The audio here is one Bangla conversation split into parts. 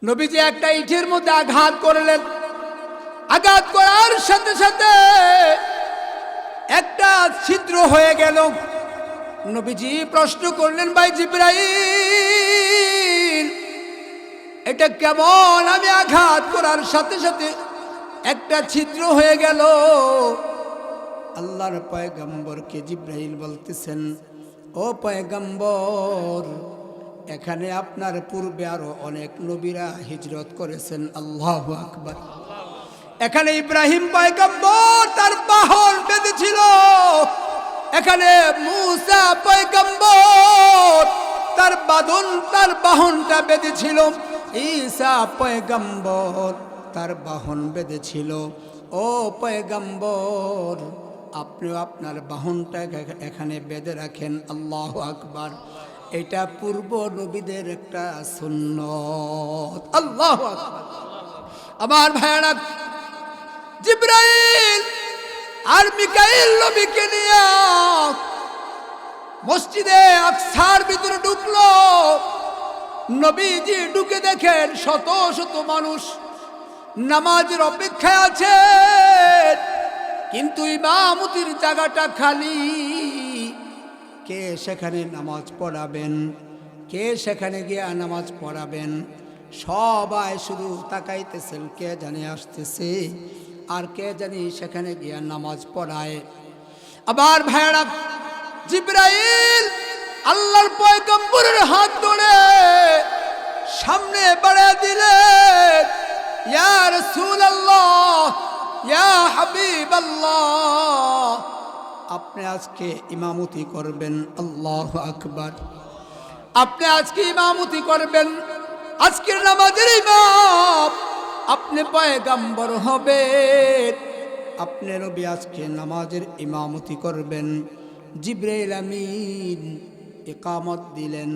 নবীজি একটা ইটের মধ্যে আঘাত করলেন। আঘাত করার সাথে সাথে একটা ছিদ্র হয়ে গেল। নবীজি প্রশ্ন করলেন, ভাই জিবরাইল, এটা কেমন? আমি আঘাত করার সাথে সাথে একটা ছিদ্র হয়ে গেল। আল্লাহর পয়গম্বরকে জিবরাইল বলতেছেন, ও পয়গম্বর, এখানে আপনার পূর্বে আরো অনেক নবীরা হিজরত করেছেন। আল্লাহু আকবার। এখানে ইব্রাহিম পয়গম্বর তার বাহন বেঁধেছিল, এখানে মূসা পয়গম্বর তার বাহনটা বেঁধেছিল, ঈসা পয়গম্বর তার বাহন বেঁধেছিল। ও পয়গম্বর, আপনিও আপনার বাহনটা এখানে বেঁধে রাখেন। আল্লাহু আকবার। এটা পূর্ব নবীদের একটা সুন্নত। আল্লাহু আকবার। আমার ভাইরা, জিবরাইল আর মিকাইল নবীকে নিয়ে মসজিদে আকসার ভিতরে ঢুকলো। নবীজি ঢুকে দেখেন শত শত মানুষ নামাজের অপেক্ষায় আছে, কিন্তু ইমামতির জায়গাটা খালি। কে সেখানে নামাজ পড়াবেন? কে সেখানে গিয়ে নামাজ পড়াবেন? সবাই শুধু তাকাইতেছেন, কে জানি আসতেছে আর কে জানি সেখানে গিয়া নামাজ পড়ায়। আবার ভাইরা, জিবরাইল আল্লাহর পয়গম্বরের হাত ধরে সামনে বাড়িয়ে দিলেন, ইয়া রাসূলুল্লাহ, ইয়া হাবিবাল্লাহ, আপনি আজকে ইমামতি করবেন। আল্লাহু আকবার। আপনি আজকে ইমামতি করবেন, আজকের নামাজের ইমাম আপনি পয়গম্বর হবেন, আপনি নবী আজকে নামাজের ইমামতি করবেন। জিবরাইল আমিন ইকামত দিলেন,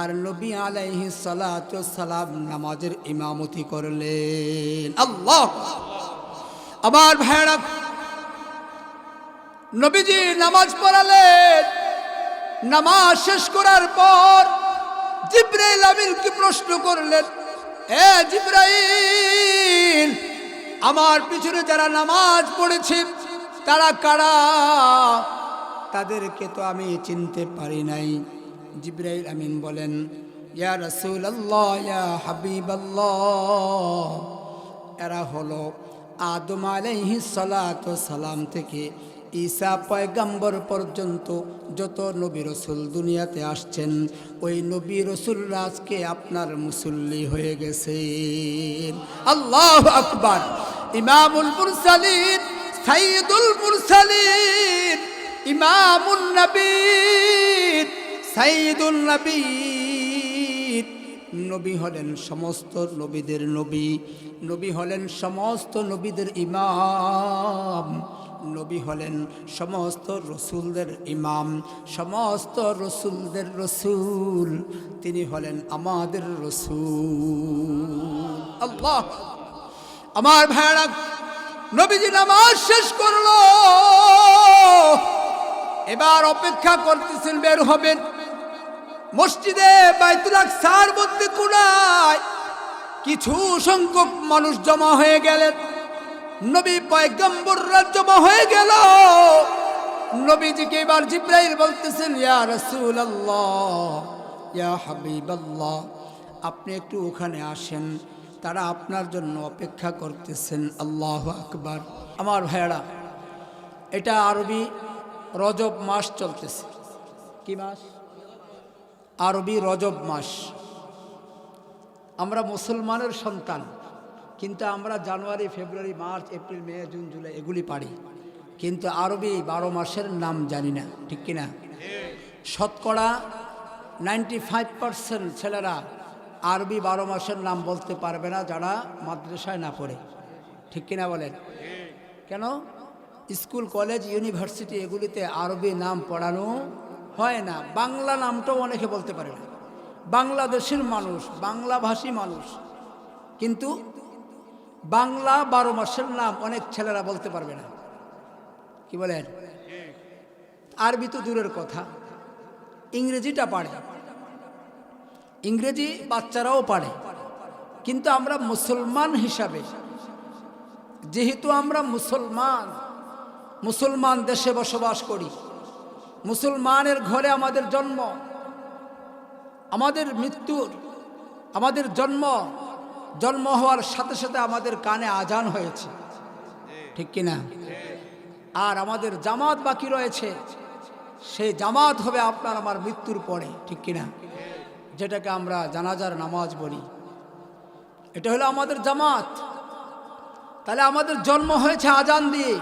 আর নবী আলাইহিস সালাতু ওয়াস সালাম নামাজের ইমামতি করলেন। আল্লাহ। আমার ভাইরা, নবীজি নামাজ পড়ালেন। নামাজ শেষ করার পর জিবরাইল আমিনকে প্রশ্ন করলেন, এ জিবরাইল, আমার পিছনে যারা নামাজ পড়েছে তারা কারা? তাদেরকে তো আমি চিনতে পারি নাই। জিবরাইল আমিন বলেন, ইয়া রাসূলুল্লাহ, ইয়া হাবিবাল্লাহ, এরা হলো আদম আলাইহিস সালাতু ওয়াস সালাম থেকে ঈসা পয়গম্বর পর্যন্ত যত নবী রসুল দুনিয়াতে আসছেন, ওই নবী রসুলরা আজকে আপনার মুসল্লি হয়ে গেছেন। আল্লাহু আকবার। ইমামুল মুরসালিন, সাইয়্যিদুল মুরসালিন, ইমামুন নবীন, সাইয়্যিদুন নবীন। নবী হলেন সমস্ত নবীদের নবী, নবী হলেন সমস্ত নবীদের ইমাম, নবী হলেন সমস্ত রসুলদের ইমাম, সমস্ত রসুলদের রসুল, তিনি হলেন আমাদের রসুল। আল্লাহ। আমার ভাইরা, নবীজি নামাজ শেষ করলো, এবার অপেক্ষা করতেছেন বের হবেন। মসজিদে বাইতুল আকসার মধ্যে কোনায় কিছু সংখ্যক মানুষ জমা হয়ে গেলেন। নবী পয়গম্বররা জমা হয়ে গেল। নবীজিকে এবার জিবরাইল বলতেছেন, ইয়া রাসূলুল্লাহ, ইয়া হাবিবাল্লাহ, আপনি একটু ওখানে আসেন, তারা আপনার জন্য অপেক্ষা করতেছেন। আল্লাহু আকবার। আমার ভাইয়েরা, এটা আরবি রজব মাস চলতেছে। কি মাস? আরবি রজব মাস। আমরা মুসলমানের সন্তান, কিন্তু আমরা জানুয়ারি, ফেব্রুয়ারি, মার্চ, এপ্রিল, মে, জুন, জুলাই এগুলি পারি, কিন্তু আরবি 12 মাসের নাম জানি না। ঠিক কিনা? শতকরা 95% ছেলেরা আরবি 12 মাসের নাম বলতে পারবে না, যারা মাদ্রাসায় না পড়ে। ঠিক কিনা বলেন? কেন? স্কুল, কলেজ, ইউনিভার্সিটি এগুলিতে আরবি নাম পড়ানো হয় না। বাংলা নামটাও অনেকে বলতে পারে না। বাংলাদেশের মানুষ, বাংলাভাষী মানুষ, কিন্তু বাংলা 12 মাসের নাম অনেক ছেলেরা বলতে পারবে না। কি বলেন? আরবি তো দূরের কথা, ইংরেজিটা পারে। ইংরেজি বাচ্চারাও পারে, কিন্তু আমরা মুসলমান হিসাবে, যেহেতু আমরা মুসলমান দেশে বসবাস করি, মুসলমানের ঘরে আমাদের জন্ম, আমাদের মৃত্যুর, আমাদের জন্ম হওয়ার সাথে সাথে আমাদের কানে আজান হয়েছে, ঠিক কিনা? আর আমাদের জামাত বাকি রয়েছে, সেই জামাত হবে আপনার আমার মৃত্যুর পরে, ঠিক কিনা? যেটাকে আমরা জানাজার নামাজ বলি, এটা হলো আমাদের জামাত। তাহলে আমাদের জন্ম হয়েছে আজান দিয়ে,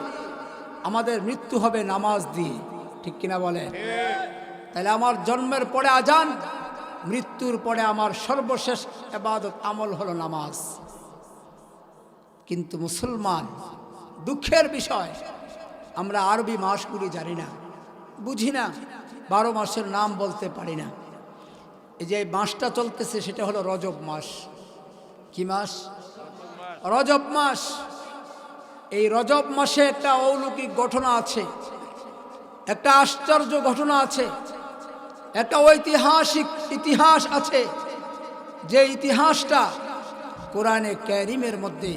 আমাদের মৃত্যু হবে নামাজ দিয়ে, ঠিক কিনা বলেন? তাহলে আমার জন্মের পরে আজান, মৃত্যুর পরে আমার সর্বশেষ ইবাদত আমল হলো নামাজ। কিন্তু মুসলমান, দুঃখের বিষয়, আমরা আরবি মাসগুলি জানি না, বুঝি না, 12 মাসের নাম বলতে পারি না। এই যে মাসটা চলতেছে সেটা হলো রজব মাস। কি মাস? রজব মাস। এই রজব মাসে একটা অলৌকিক ঘটনা আছে, একটা আশ্চর্য ঘটনা আছে, একটা ঐতিহাসিক ইতিহাস আছে, যে ইতিহাসটা কোরআনে কারীমের মধ্যে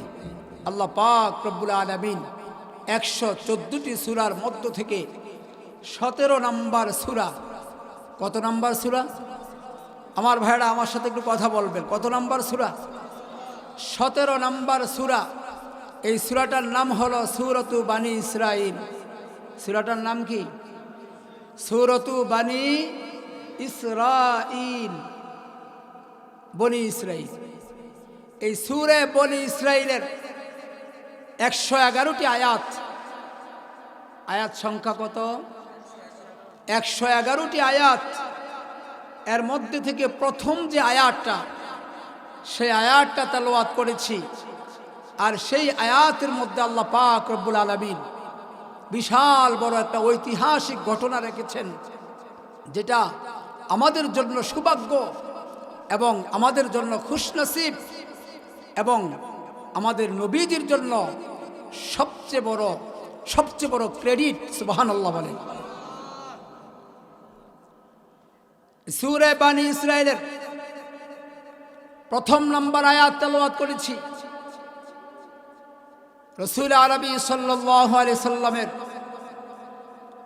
আল্লাহ পাক রব্বুল আলামিন 114টি সূরার মধ্য থেকে 17 নম্বর সূরা। কত নম্বর সূরা? আমার ভাইরা আমার সাথে একটু কথা বলবেন, কত নম্বর সূরা? 17 নম্বর সূরা। এই সূরাটার নাম হলো সূরাতু বানি ইসরাইল। সূরাটার নাম কি? সূরাতু বানি ইসরাইল, বনি ইসরাইল। এই সূরা বনি ইসরাইলের 111টি আয়াত। আয়াত সংখ্যা কত? 111টি আয়াত। এর মধ্যে থেকে প্রথম যে আয়াতটা, সেই আয়াতটা তেলাওয়াত করেছি। আর সেই আয়াতের মধ্যে আল্লাহ পাক রব্বুল আলামিন বিশাল বড় একটা ঐতিহাসিক ঘটনা রেখেছেন, যেটা আমাদের জন্য সৌভাগ্য এবং আমাদের জন্য খুশনসিব এবং আমাদের নবীজির জন্য সবচেয়ে বড় ক্রেডিট। সুবহানাল্লাহ বলেন। সূরা বানি ইসরাইলের প্রথম নম্বর আয়াত তেলাওয়াত করেছি। রাসূল আরবি সাল্লাল্লাহু আলাইহি সাল্লামের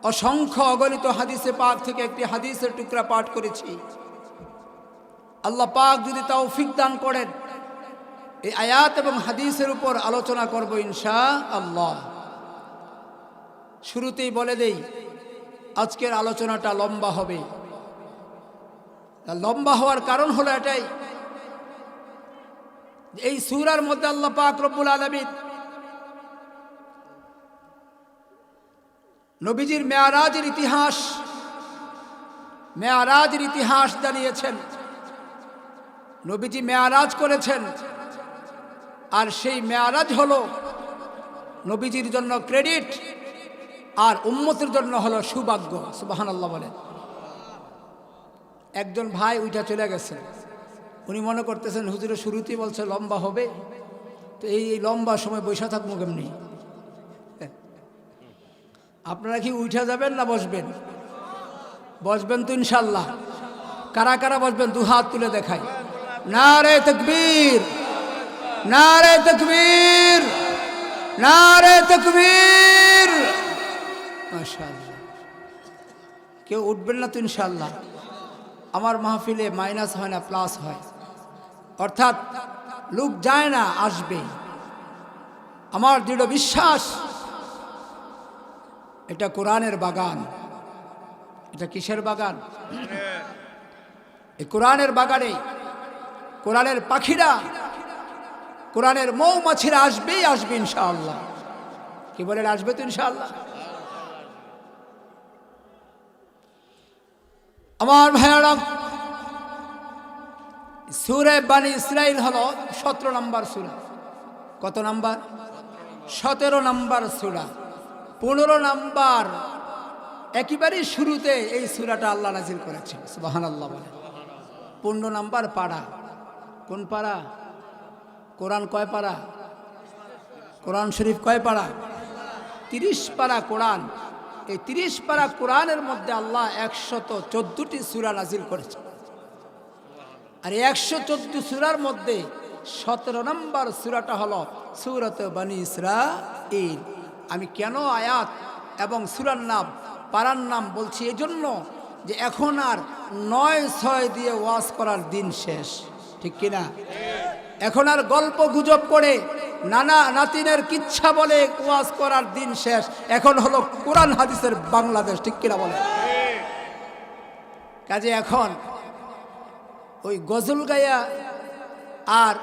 অসংখ্য অগণিত হাদিসে পাক থেকে একটি হাদিসের টুকরা পাঠ করেছি। আল্লাহ পাক যদি তৌফিক দান করেন, এই আয়াত এবং হাদিসের উপর আলোচনা করব ইনশাআল্লাহ। শুরুতেই বলে দেই, আজকের আলোচনাটা লম্বা হবে। লম্বা হওয়ার কারণ হলো এটাই, এই সূরার মধ্যে আল্লাহ পাক রব্বুল আলামিন নবীজির মেয়ারাজের ইতিহাস জানিয়েছেন। নবীজি মেয়ারাজ করেছেন, আর সেই মেয়ারাজ হলো নবীজির জন্য ক্রেডিট আর উম্মতের জন্য হলো সৌভাগ্য। সুবহানাল্লাহ বলেন। একজন ভাই উঠা চলে গেছেন, উনি মনে করতেছেন হুজুরের শুরুতেই বলছে লম্বা হবে, তো এই লম্বা সময় বসে থাকবো কেমনি? আপনারা কি উঠা যাবেন না বসবেন? বসবেন তো ইনশাল্লাহ। কারা কারা বসবেন দু হাত তুলে দেখাই। নারে তাকবীর, নারে তাকবীর, নারে তাকবীর। মাশাআল্লাহ। কেউ উঠবেন না তো ইনশাল্লাহ। আমার মাহফিলে মাইনাস হয় না, প্লাস হয়, অর্থাৎ লোক যায় না, আসবে। আমার দৃঢ় বিশ্বাস এটা কোরআনের বাগান। এটা কিসের বাগান? এই কোরআনের বাগানে কোরআনের পাখিরা, কোরআনের মৌমাছিরা আসবেই আসবে ইনশাআল্লাহ। কি বলেন? আসবে তো ইনশাআল্লাহ। আমার ভাইয়ারা, সূরা বানি ইসরাইল হলো 17 নম্বর সূরা। কত নাম্বার? 17 নম্বর সূরা। 15 নম্বর একেবারেই শুরুতে এই সূরাটা আল্লাহ নাজিল করেছেন। সুবহানাল্লাহ বলে। 15 নম্বর পারা। কোন পারা? কোরআন কয় পারা? কোরআন শরীফ কয় পারা? 30 পারা কোরআন। এই 30 পারা কোরআনের মধ্যে আল্লাহ 114টি সূরা নাজিল করেছে। আর 114 সূরার মধ্যে 17 নম্বর সূরাটা হলো সূরাত বনী ইসরাঈল। আমি কেন আয়াত এবং সূরার নাম পারার নাম বলছি এজন্য যে এখন আর 9-6 দিয়ে ওয়াজ করার দিন শেষ, ঠিক কিনা? এখন আর গল্প গুজব করে নানা নাতিনের কিচ্ছা বলে ওয়াজ করার দিন শেষ। এখন হলো কোরআন হাদিসের বাংলাদেশ, ঠিক কিনা বলে? কাজে এখন ওই গজল গায়া আর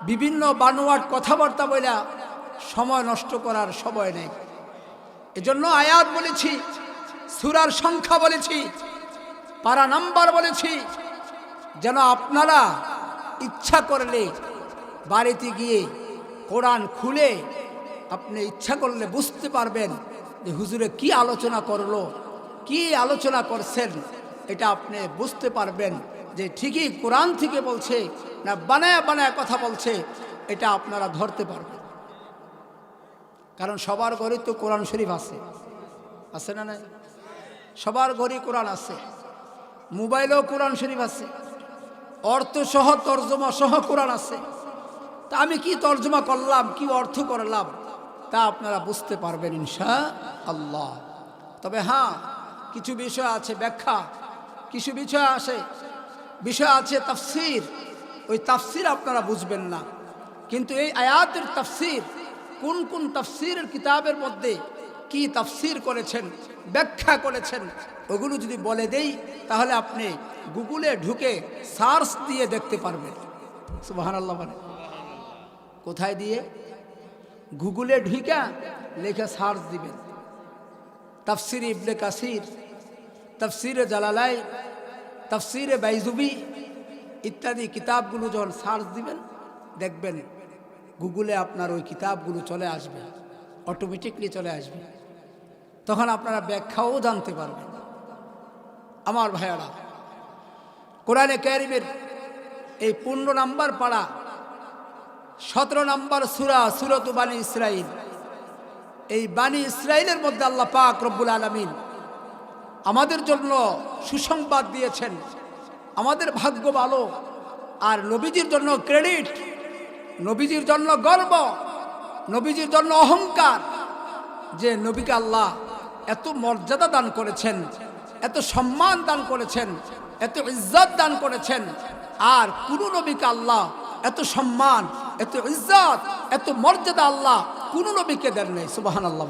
বিভিন্ন বানোয়াট কথাবার্তা বইলা সময় নষ্ট করার সময় নেই। এজন্য আয়াত বলেছি, সূরার সংখ্যা বলেছি, পারা নাম্বার বলেছি, যেন আপনারা ইচ্ছা করলে বাড়িতে গিয়ে কোরআন খুলে আপনি ইচ্ছা করলে বুঝতে পারবেন যে হুজুরে কি আলোচনা করলো, কি আলোচনা করছেন। এটা আপনি বুঝতে পারবেন যে ঠিকই কোরআন থেকে বলছে না বানায় বানায় কথা বলছে, এটা আপনারা ধরতে পারবেন। কারণ সবার ঘরে তো কোরআন শরীফ আছে, আছে না নাই? সবার ঘরে কোরআন আছে, মোবাইলেও কোরআন শরীফ আছে, অর্থ সহ তর্জমা সহ কোরআন আছে। তা আমি কি তর্জমা করলাম, কি অর্থ করলাম, তা আপনারা বুঝতে পারবেন ইনশাআল্লাহ। তবে হ্যাঁ, কিছু বিষয় আছে ব্যাখ্যা, কিছু বিষয় আছে তাফসীর। ওই তাফসীর আপনারা বুঝবেন না, কিন্তু এই আয়াতের তাফসীর কোন কোন তাফসীরের কিতাবের মধ্যে কি তাফসীর করেছেন, ব্যাখ্যা করেছেন, ওগুলো যদি বলে দেই তাহলে আপনি গুগলে ঢুকে সার্চ দিয়ে দেখতে পারবেন। সুবহানাল্লাহ বলে। কোথায় দিয়ে? গুগলে ঢুকে লেখা সার্চ দিবেন, তাফসীর ইবনে কাসির, তাফসীরে জালালাইন, তাফসীরে বাইজুবি ইত্যাদি কিতাবগুলো যখন সার্চ দিবেন দেখবেন গুগলে আপনার ওই কিতাবগুলো চলে আসবে, অটোমেটিকলি চলে আসবে। তখন আপনারা ব্যাখ্যাও জানতে পারবেন। আমার ভাইয়ারা, কোরআনে কারীমের এই 15 নাম্বার পারা 17 নাম্বার সূরা সূরাত বনী ইসরাঈল। এই বনী ইসরাঈলের মধ্যে আল্লাহ পাক রব্বুল আলামিন আমাদের জন্য সুসংবাদ দিয়েছেন। আমাদের ভাগ্য ভালো, আর নবীজির জন্য ক্রেডিট, নবীজির জন্য গর্ব, নবীজির জন্য অহংকার যে নবীকে আল্লাহ এত মর্যাদা দান করেছেন, এত সম্মান দান করেছেন, এত ইজ্জত দান করেছেন। আর কোন নবীকে আল্লাহ এত সম্মান, এত ইজ্জত, এত মর্যাদা আল্লাহ কোন নবীকে দেন নাই। সুবহানাল্লাহ।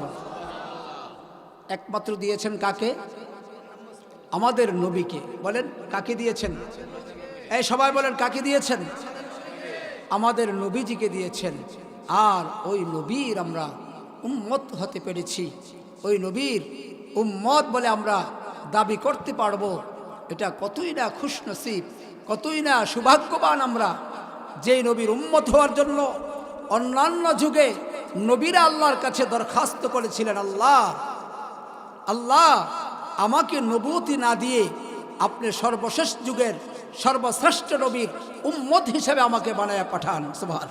একমাত্র দিয়েছেন কাকে? আমাদের নবীকে। বলেন কাকে দিয়েছেন? এই সবাই বলেন কাকে দিয়েছেন? আমাদের নবীজিকে দিয়েছেন। আর ওই নবীর আমরা উম্মত হতে পেরেছি, ওই নবীর উম্মত বলে আমরা দাবি করতে পারবো। এটা কতই না খুশনসিব, কতই না সৌভাগ্যবান আমরা, যেই নবীর উম্মত হওয়ার জন্য অন্যান্য যুগে নবীরা আল্লাহর কাছে দরখাস্ত করেছিলেন, আল্লাহ আল্লাহ আমাকে নবুয়তি না দিয়ে আপনি সর্বশেষ যুগের সর্বশ্রেষ্ঠ নবীর উম্মত হিসেবে আমাকে বানায়া পাঠান। সুবহান।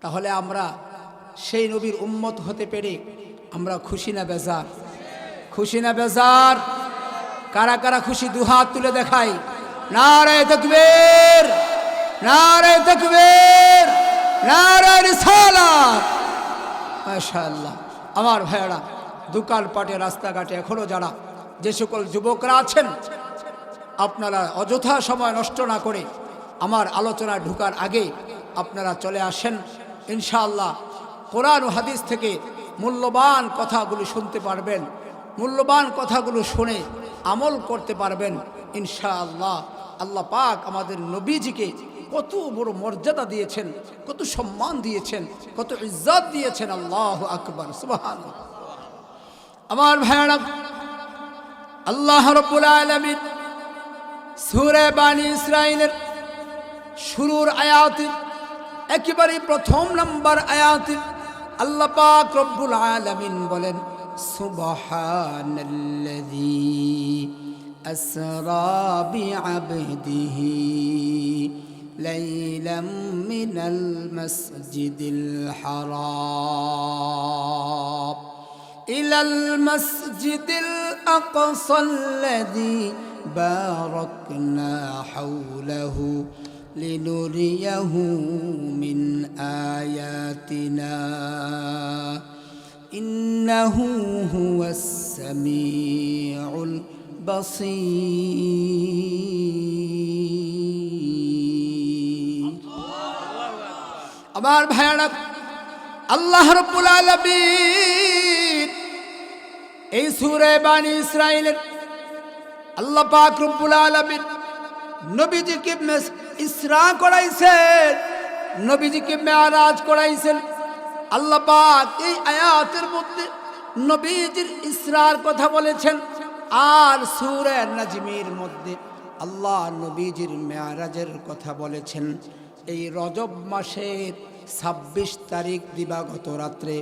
তাহলে আমরা সেই নবীর উম্মত হতে পেরে আমরা খুশি না বেজার? খুশি না বেজার? কারা কারা খুশি দুহাত তুলে দেখাই। নারে তাকবীর, নারে তাকবীর, নারে রিসালাত। মাশাআল্লাহ। আমার ভাইয়েরা, দোকানপাটে রাস্তাঘাটে এখনো যারা যে সকল যুবকরা আছেন, আপনারা অযথা সময় নষ্ট না করে আমার আলোচনা ঢোকার আগে আপনারা চলে আসেন। ইনশাআল্লাহ কোরআন ও হাদিস থেকে মূল্যবান কথাগুলো শুনতে পারবেন, মূল্যবান কথাগুলো শুনে আমল করতে পারবেন ইনশাআল্লাহ। আল্লাহ পাক আমাদের নবীজিকে কত বড় মর্যাদা দিয়েছেন, কত সম্মান দিয়েছেন, কত ইজ্জত দিয়েছেন। আল্লাহু আকবার, সুবহানাল্লাহ। আমার ভাইরা, আল্লাহ রাব্বুল আলামিন সূরা বনী ইসরাঈলের শুরুর আয়াতে, একেবারে প্রথম নাম্বার আয়াতে আল্লাহ পাক রব্বুল আলামিন বলেন, সুবহানাল্লাযী আসরা বিআবদিহি লাইলাম মিনাল মাসজিদিল হারাম ইলাল মাসজিদিল আকসাল্লাযী বারাকনা হাওলাহু লিনুরিয়াহু মিন আয়াতিনা ইন্নাহু হুয়াস সামিউল বাসীর। আমার ভাইরা, আল্লাহ রাব্বুল আলামিন এই সূরা বানী ইসরাঈলের আল্লাহ পাক রব্বুল আলামিন নবীজিকে ইসরা করাইছেন, নবীজিকে মেরাজ করাইছেন। আল্লাহ পাক এই আয়াতের মধ্যে নবীজির ইসরার কথা বলেছেন, আর সূরা নাজমের মধ্যে আল্লাহ নবীজির মেরাজের কথা বলেছেন। এই রজব মাসের ২৬ তারিখ দিবাগত রাত্রে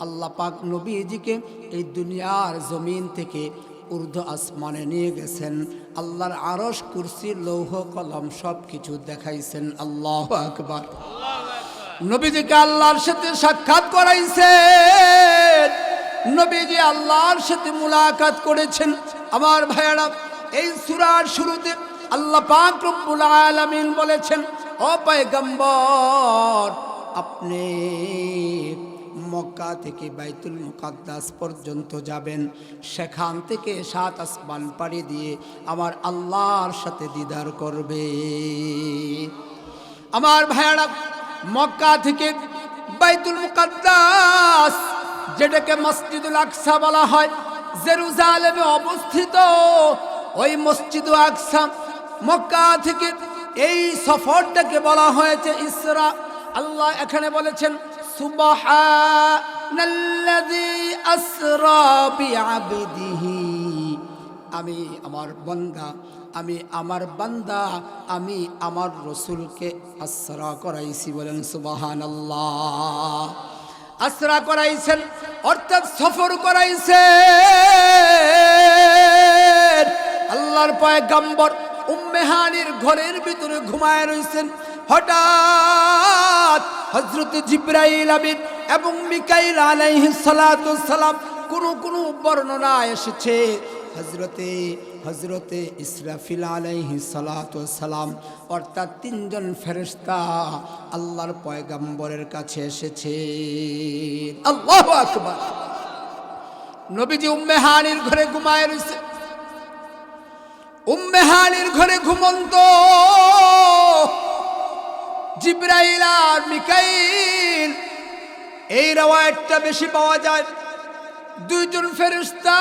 আল্লাহ পাক নবীজিকে এই দুনিয়ার জমিন থেকে ঊর্ধ্ব আসমানে নিয়ে গেছেন। আল্লাহর আরশ, কুরসি, লৌহ কলম সব কিছু দেখাইছেন। আল্লাহু আকবার। নবীজিকে আল্লাহর সাথে সাক্ষাৎ করাইছেন, নবীজি আল্লাহর সাথে মুলাকাত করেছেন। আমার ভাইয়েরা, এই সূরার শুরুতে আল্লাহ পাক রব্বুল আলামিন বলেছেন, ও পয়গম্বর, আপনি মক্কা থেকে বাইতুল মুকাদ্দাস পর্যন্ত যাবেন, সেখান থেকে ৭ আসমান পাড়ি দিয়ে আমার আল্লাহর সাথে দিদার করবে। আমার ভাইয়েরা, মক্কা থেকে বাইতুল মুকাদ্দাস, যেটাকে মসজিদুল আকসা বলা হয়, জেরুজালেমে অবস্থিত ওই মসজিদুল আকসা, মক্কা থেকে এই সফরটাকে বলা হয়েছে ইসরা। আল্লাহ এখানে বলেছেন, সুবহানাল্লাযী আসরা বিআবদিহি, আমি আমার বান্দা, আমি আমার রাসূলকে আসরা করাইছি। বলেন সুবহানাল্লাহ। আসরা করাইছেন অর্থাৎ সফর করাইছেন। আল্লাহর পয়গম্বর উম্মে হানির ঘরের ভিতরে ঘুমায় রইছেন। হঠাৎ হযরত জিবরাইল আমিন এবং মিকাইল আলাইহিস সালাতু সালাম, কোন বর্ণনা এসেছে হযরতে ইসরাফিল আলাইহিস সালাতু সালাম, অর্থাৎ ৩ জন ফেরেশতা আল্লাহর পয়গম্বরের কাছে এসেছে। আল্লাহু আকবার। নবীজি উম্মে হানির ঘরে ঘুমায় রইছে। উম্মে হানির ঘরে ঘুমন্ত জিবরাইল আর মিকাইল, এই রওয়ায়াতটা বেশি পাওয়া যায়। 2 জন ফেরেশতা,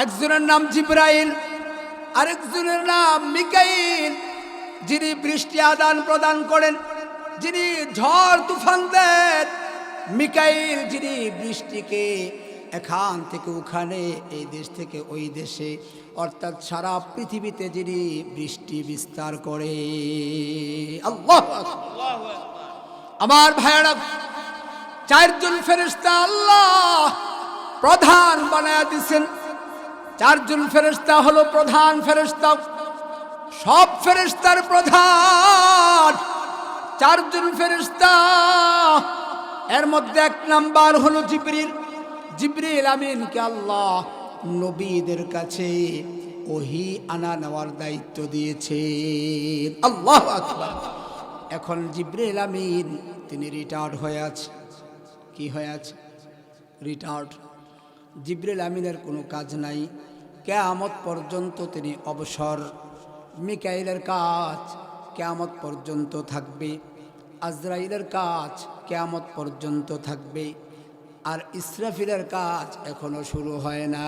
একজনের নাম জিবরাইল, আরেকজনের নাম মিকাইল, যিনি বৃষ্টি আদান প্রদান করেন, যিনি ঝড় তুফান দেন। মিকাইল যিনি বৃষ্টিকে এখান থেকে ওখানে, এই দেশ থেকে ওই দেশে, অর্থাৎ সারা পৃথিবীতে যিনি বৃষ্টি বিস্তার করে। আল্লাহু আকবার। আমার ভাইয়েরা, 4 জন ফেরেশতা আল্লাহ প্রধান বানায়া দিয়েছেন। 4 জন ফেরেশতা হলো প্রধান ফেরেশতা, সব ফেরেশতার প্রধান 4 জন ফেরেশতা। এর মধ্যে 1 নাম্বার হলো জিবরিল। জিবরিল আমিনকে আল্লাহ নবীদের কাছে ওহী আনা নেওয়ার দায়িত্ব দিয়েছে। আল্লাহু আকবার। এখন জিবরিল আমিন তিনি রিটায়ার্ড হয়ে আছে। কি হয়ে আছে? রিটায়ার্ড। জিবরিল আমিনের কোনো কাজ নাই, কিয়ামত পর্যন্ত তিনি অবসর। মিকাইলের কাজ কিয়ামত পর্যন্ত থাকবে, আজরাইলের কাজ কিয়ামত পর্যন্ত থাকবে, আর ইসরাফিলের কাজ এখনো শুরু হয় না।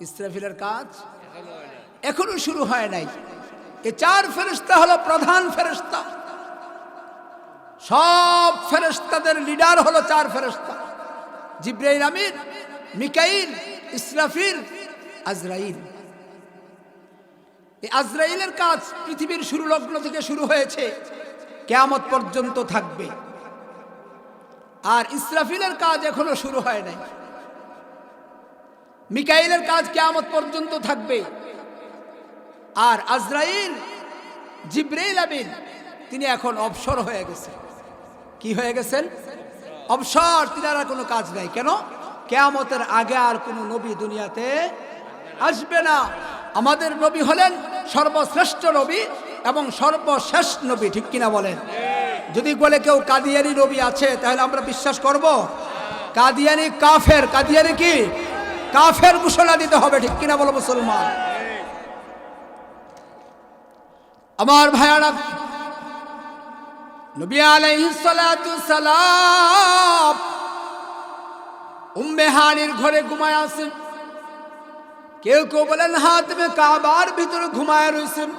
ইসরাফিলের কাজ এখনো শুরু হয় নাই। এই 4 ফেরেশতা হলো প্রধান ফেরেশতা। সব ফেরেশতাদের লিডার হলো 4 ফেরেশতা, জিবরাইল আমিন, মিকাইল, ইসরাফিল, আজরাইল। এই আজরাইলের কাজ পৃথিবীর শুরু লগ্ন থেকে শুরু হয়েছে, কিয়ামত পর্যন্ত থাকবে। আর ইসরাফিলের কাজ এখনো শুরু হয় নাই। মিকাইলের কাজ কিয়ামত পর্যন্ত থাকবে। আর আজরাইল, জিবরাইল আমিন তিনি এখন অবসর হয়ে গেছেন। কি হয়ে গেছেন? অবসর। তিনার আর কোনো কাজ নাই। কেন? কিয়ামতের আগে আর কোনো নবী দুনিয়াতে আসবে না। আমাদের নবী হলেন সর্বশ্রেষ্ঠ নবী এবং সর্বশেষ নবী, ঠিক কিনা বলেন? যদি বলে কেউ কাদিয়ানি নবী আছে, তাহলে আমরা বিশ্বাস করব? কাদিয়ানি কাফের, কাদিয়ানি কি কাফের ঘোষণা দিতে হবে, ঠিক কিনা বলো মুসলমান? আমার ভাইয়ারা, নবী আলাইহিস সালাতু সালাম উম্মে হানির ঘরে ঘুমায় আছেন। কেউ কেউ বলেন হাতমে কাবার ভিতরে ঘুমায় রয়েছেন।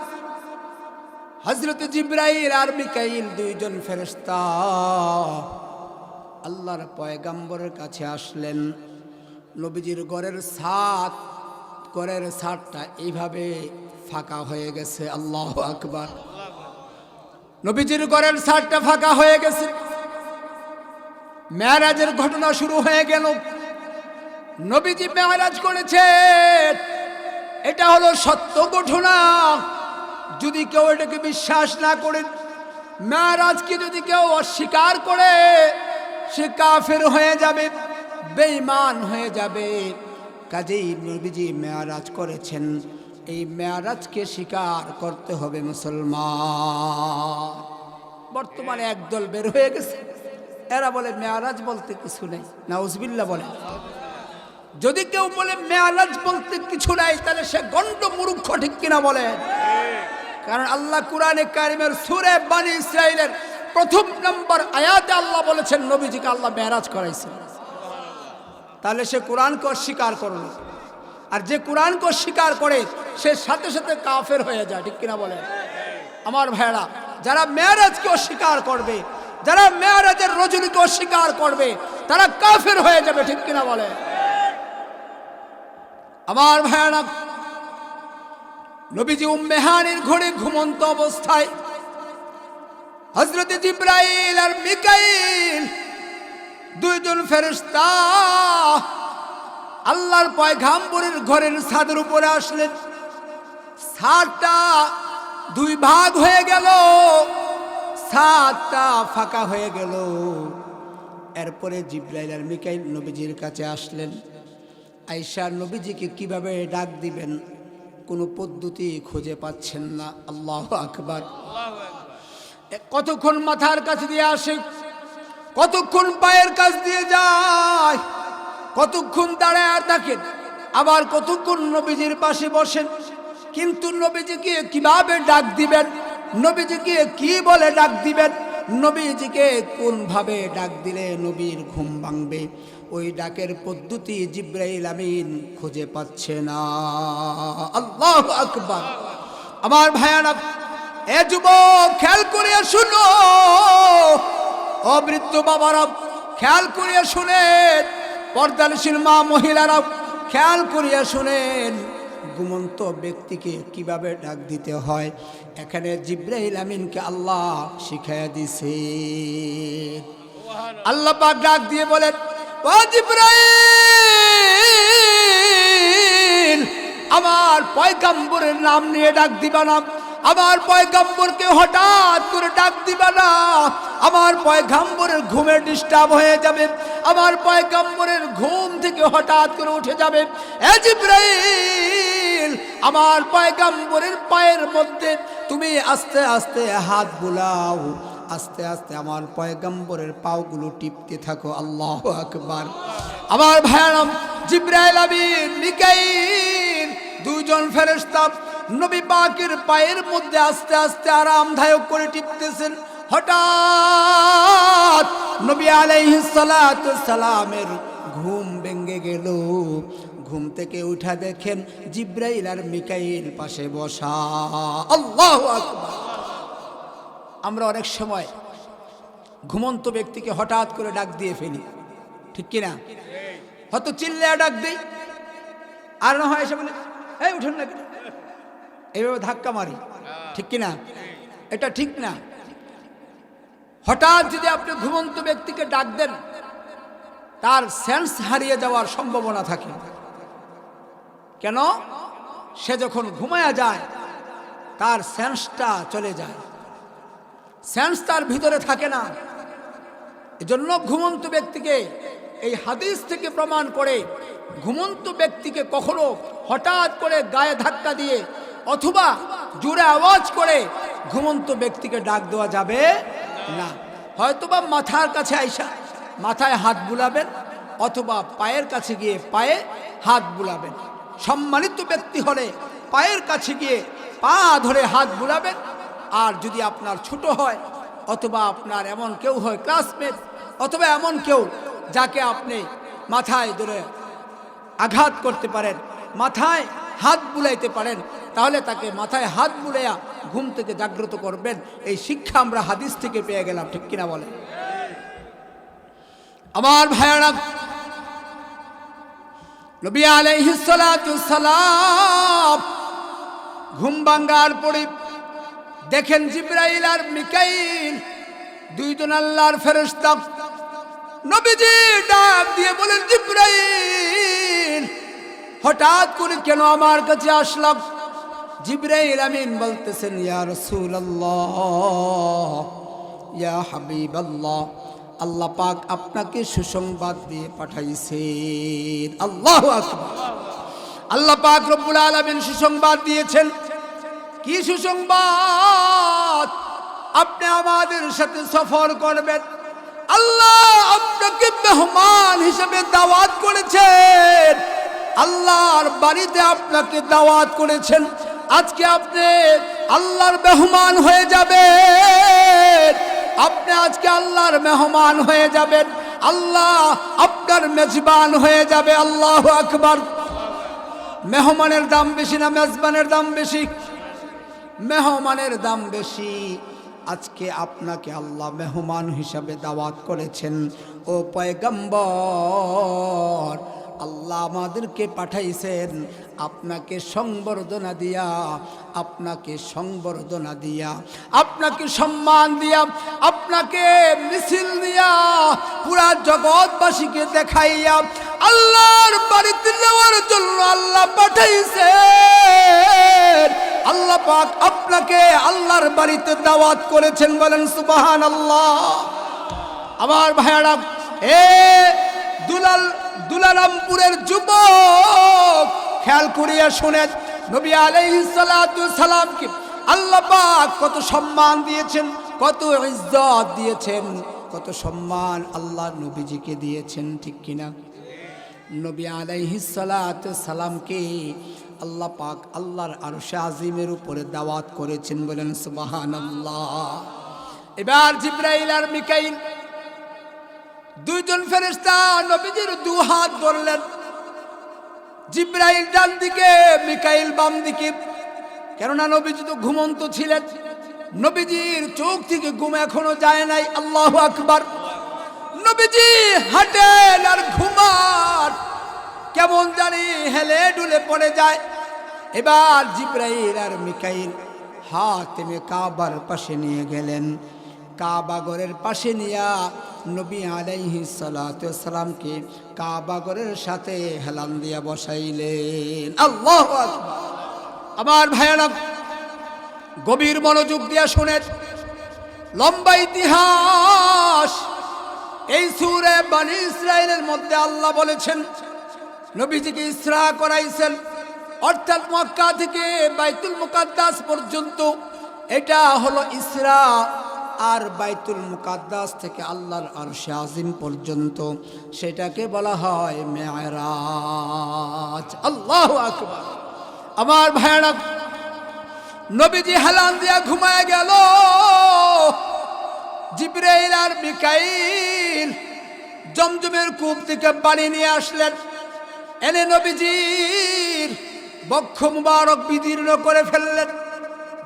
হযরত জিবরাইল আর মিকাইল দুইজন ফেরেশতা আল্লাহর পয়গম্বরের কাছে আসলেন। নবীজির ঘরের ছাদটা এইভাবে ফাঁকা হয়ে গেছে। আল্লাহু আকবার। নবীজির ঘরের ছাদটা ফাঁকা হয়ে গেছে। মেরাজের ঘটনা শুরু হয়ে গেল। নবীজি মেরাজ করেছেন, এটা হলো সত্য ঘটনা। যদি কেউ এটাকে বিশ্বাস না করে, মেরাজকে যদি কেউ অস্বীকার করে, সে কাফের হয়ে যাবে, বেঈমান হয়ে যাবে। কাজেই নবীজি মেরাজ করেছেন, এই মেরাজকে স্বীকার করতে হবে মুসলমান। বর্তমানে একদল বের হয়ে গেছে, এরা বলে মেরাজ বলতে কিছু নেই। নাউজুবিল্লাহ বলে। যদি কেউ বলে মেরাজ বলতে কিছু নাই, তাহলে সে গন্ড মূর্খ, ঠিক কিনা বলে? কারণ আল্লাহ কুরআনে কারিমের সূরা বনী ইসরাঈলের প্রথম নম্বর আয়াতে আল্লাহ বলেছেন নবীজিকে আল্লাহ মেরাজ করাইছেন। তাহলে সে কোরআনকে অস্বীকার করল। আর যে কোরআনকে অস্বীকার করে, সে সাথে সাথে কাফের হয়ে যায়, ঠিক কিনা বলে? আমার ভাইরা, যারা মেরাজকে অস্বীকার করবে, যারা মেরাজের রজনীকে অস্বীকার করবে, তারা কাফের হয়ে যাবে, ঠিক কিনা বলে? আমার ভাইরা, নবীজি উম্মে হানির ঘরে ঘুমন্ত অবস্থায় হযরত জিবরাইল আর মিকাইল দুইজন ফেরেশতা আল্লাহর পয়গম্বরের ঘরের ছাদের উপরে আসলেন। ছাদটা দুই ভাগ হয়ে গেল, ছাদটা ফাঁকা হয়ে গেল। এরপরে জিবরাইল আর মিকাইল নবীজির কাছে আসলেন। আয়েশা নবীজিকে কিভাবে ডাক দিবেন কোনো পদ্ধতি খুঁজে পাচ্ছেন না। আল্লাহু আকবার। কতক্ষণ মাথার কাছে দিয়ে আসে, কতক্ষণ পায়ের কাছ দিয়ে যায়, কতক্ষণ দাঁড়ায় আর থাকেন, আবার কতক্ষণ নবীজির পাশে বসেন। কিন্তু নবীজিকে কিভাবে ডাক দিবেন, নবীজিকে কি বলে ডাক দিবেন, নবীজিকে কোন ভাবে ডাক দিলে নবীর ঘুম ভাঙবে, ওই ডাকের পদ্ধতি জিবরাইল আমিন খুঁজে পাচ্ছে না। আল্লাহু আকবার। আমার ভাইয়ারা, এ যুবক খেয়াল করিয়া শুনো, ও বৃদ্ধ বাবারা খেয়াল করিয়া শুনেন, পর্দানশীল মা মহিলারা খেয়াল করিয়া শুনেন, ঘুমন্ত ব্যক্তিকে কিভাবে ডাক দিতে হয় এখানে জিবরাইল আমিনকে আল্লাহ শিখাইয়া দিছে। আল্লাহ পাক ডাক দিয়ে বলেন, ও জিবরাইল, আমার পয়গম্বরের নাম নিয়ে ডাক দিবা না, আমার পয়গম্বরকে হঠাৎ করে ডাক দিবা না, আমার পয়গম্বরের ঘুমে ডিস্টার্ব হয়ে যাবে, আমার পয়গম্বরের ঘুম থেকে হঠাৎ করে উঠে যাবে। এ জিবরাইল, আমার পয়গম্বরের পায়ের মধ্যে তুমি আস্তে আস্তে হাত বুলাও, আস্তে আস্তে আমার পয়গম্বরের পাওগুলো টিপতে থাকো। আল্লাহু আকবার। আমার ভাইয়ারাম, জিবরাইল আমিন মিকাইল দুইজন ফেরেশতা নবী পাকের পায়ের মধ্যে আস্তে আস্তে আরামদায়ক করে টিপতেছেন। হঠাৎ নবী আলাইহিস সালাতু সালামের ঘুম ভেঙে গেল। ঘুম থেকে উঠা দেখেন জিবরাইল আর মিকাইল পাশে বসা। আল্লাহু আকবার। আমরা অনেক সময় ঘুমন্ত ব্যক্তিকে হঠাৎ করে ডাক দিয়ে ফেলি, ঠিক কিনা? হয়তো চিল্লায়া ডাক দিই, আর না হয় এসে বলে এই উঠুন না, এইভাবে ধাক্কা মারি, ঠিক কিনা? এটা ঠিক না। হঠাৎ যদি আপনি ঘুমন্ত ব্যক্তিকে ডাক দেন, তার সেন্স হারিয়ে যাওয়ার সম্ভাবনা থাকে। কেন? সে যখন ঘুমায়া যায় তার সেন্সটা চলে যায়, সেন্স তার ভিতরে থাকে না। এজন্য ঘুমন্ত ব্যক্তিকে, এই হাদিস থেকে প্রমাণ করে, ঘুমন্ত ব্যক্তিকে কখনো হঠাৎ করে গায়ে ধাক্কা দিয়ে অথবা জোরে আওয়াজ করে ঘুমন্ত ব্যক্তিকে ডাক দেওয়া যাবে না। হয়তোবা মাথার কাছে আইসা মাথায় হাত বুলাবেন, অথবা পায়ের কাছে গিয়ে পায়ে হাত বুলাবেন। সম্মানিত ব্যক্তি হলে পায়ের কাছে গিয়ে পা ধরে হাত বুলাবেন। আর যদি আপনার ছোট হয়, অথবা আপনার এমন কেউ হয় ক্লাসমেট, অথবা এমন কেউ যাকে আপনি মাথায় ধরে আঘাত করতে পারেন, মাথায় হাত বুলাইতে পারেন, তাহলে তাকে মাথায় হাত বুলাইয়া ঘুম থেকে জাগ্রত করবেন। এই শিক্ষা আমরা হাদিস থেকে পেয়ে গেলাম, ঠিক কিনা বলেন? আমার ভাইয়েরা, নবী আলাইহিস সালাতু সালাম ঘুম ভাঙার পরে দেখেন জিবরাইল আর মিকাইল দুইজন আল্লাহর ফেরেশতা। নবীজি ডাক দিয়ে বলেন, জিবরাইল হঠাৎ করে কেন আমার কাছে আসলাম? জিবরাইল আমিন বলতেছেন, ইয়া রাসূলুল্লাহ, ইয়া হাবিবাল্লাহ, আল্লাহ পাক আপনাকে সুসংবাদ দিয়ে পাঠাইছেন। আল্লাহু আকবার। আল্লাহ পাক রব্বুল আলামিন সুসংবাদ দিয়েছেন। কি সুসংবাদ? আপনি আমাদের সাথে সফর করবেন। আল্লাহ আপনাকে মেহমান হিসেবে দাওয়াত করেছেন, আল্লাহর বাড়িতে আপনাকে দাওয়াত করেছেন। আজকে আপনি আল্লাহর মেহমান হয়ে যাবেন। আপনি আজকে আল্লাহর মেহমান হয়ে যাবেন, আল্লাহ আপনার মেজবান হয়ে যাবে। আল্লাহু আকবার। মেহমানের দাম বেশি না মেজবানের দাম বেশি? মেহমানের দাম বেশি। আজকে আপনাকে আল্লাহ মেহমান হিসাবে দাওয়াত করেছেন। ও পয়গম্বর, আল্লাহ আমাদেরকে পাঠাইছেন আপনাকে সংবর্ধনা দিয়া, আপনাকে সংবর্ধনা দিয়া, আপনাকে সম্মান দিয়া, আপনাকে মিছিল দিয়া, পুরা জগৎবাসীকে দেখাইয়া আল্লাহর বাড়িতে যাওয়ার জন্য আল্লাহ পাঠাইছেন। আল্লাহ পাক আপনাকে আল্লাহর বাড়িতে দাওয়াত করেছেন। বলেন সুবহানাল্লাহ। আমার ভাইয়ারা, দুলারামপুরের যুবক, খেয়াল করিয়া শুনেন, নবী আলাইহিস সালাতু সালামকে আল্লাহ পাক কত সম্মান দিয়েছেন, কত ইজ্জত দিয়েছেন, কত সম্মান আল্লাহ নবীজিকে দিয়েছেন, ঠিক কিনা? নবী আলাইহিস সালাতু সালামকে আল্লাহ পাক আল্লাহর আরশে আজিমের উপরে দাওয়াত করেছেন। বলেন সুবহানাল্লাহ। এবার জিবরাইল আর মিকাইল দুইজন ফেরেশতা নবীজির দু হাত ধরলেন। জিবরাইল ডান দিকে, মিকাইল বাম দিকে। কেননা নবীজি তো ঘুমন্ত ছিলেন, নবীজির চোখ থেকে ঘুম এখনো যায় নাই। আল্লাহু আকবার। নবীজি হাঁটেন আর ঘুমান, কেমন জানি হেলে ডুলে পড়ে যায়। এবার জিবরাইল আর মিকাইল হাতেমে কাবার পাশে নিয়ে গেলেন। কাবা ঘরের পাশে নিয়া নবী আলাইহিস সালাতু সালামকে কাবা ঘরের সাথে হেলান দিয়া বসাইলেন। আল্লাহু আকবার। আমার ভাইয়েরা, গভীর মনোযোগ দিয়া শুনেন, লম্বা ইতিহাস। এই সূরা বনী ইসরাইলের মধ্যে আল্লাহ বলেছেন নবীজিকে ইসরা করাইছেন, অর্থাৎ মক্কা থেকে বাইতুল মুকাদ্দাস পর্যন্ত। এটা হলো ইসরা। আর বাইতুল মুকাদ্দাস থেকে আল্লাহর আরশে আজিম পর্যন্ত সেটাকে বলা হয় মেরাজ। আল্লাহু আকবার। আমার ভাইয়েরা, নবীজি হেলান দিয়া ঘুমায় গেল। জিবরাইল আর মিকাইল জমজমের কূপ থেকে পানি নিয়ে আসলেন। এনে নবীজির বক্ষ মুবারক বিদীর্ণ করে ফেললেন,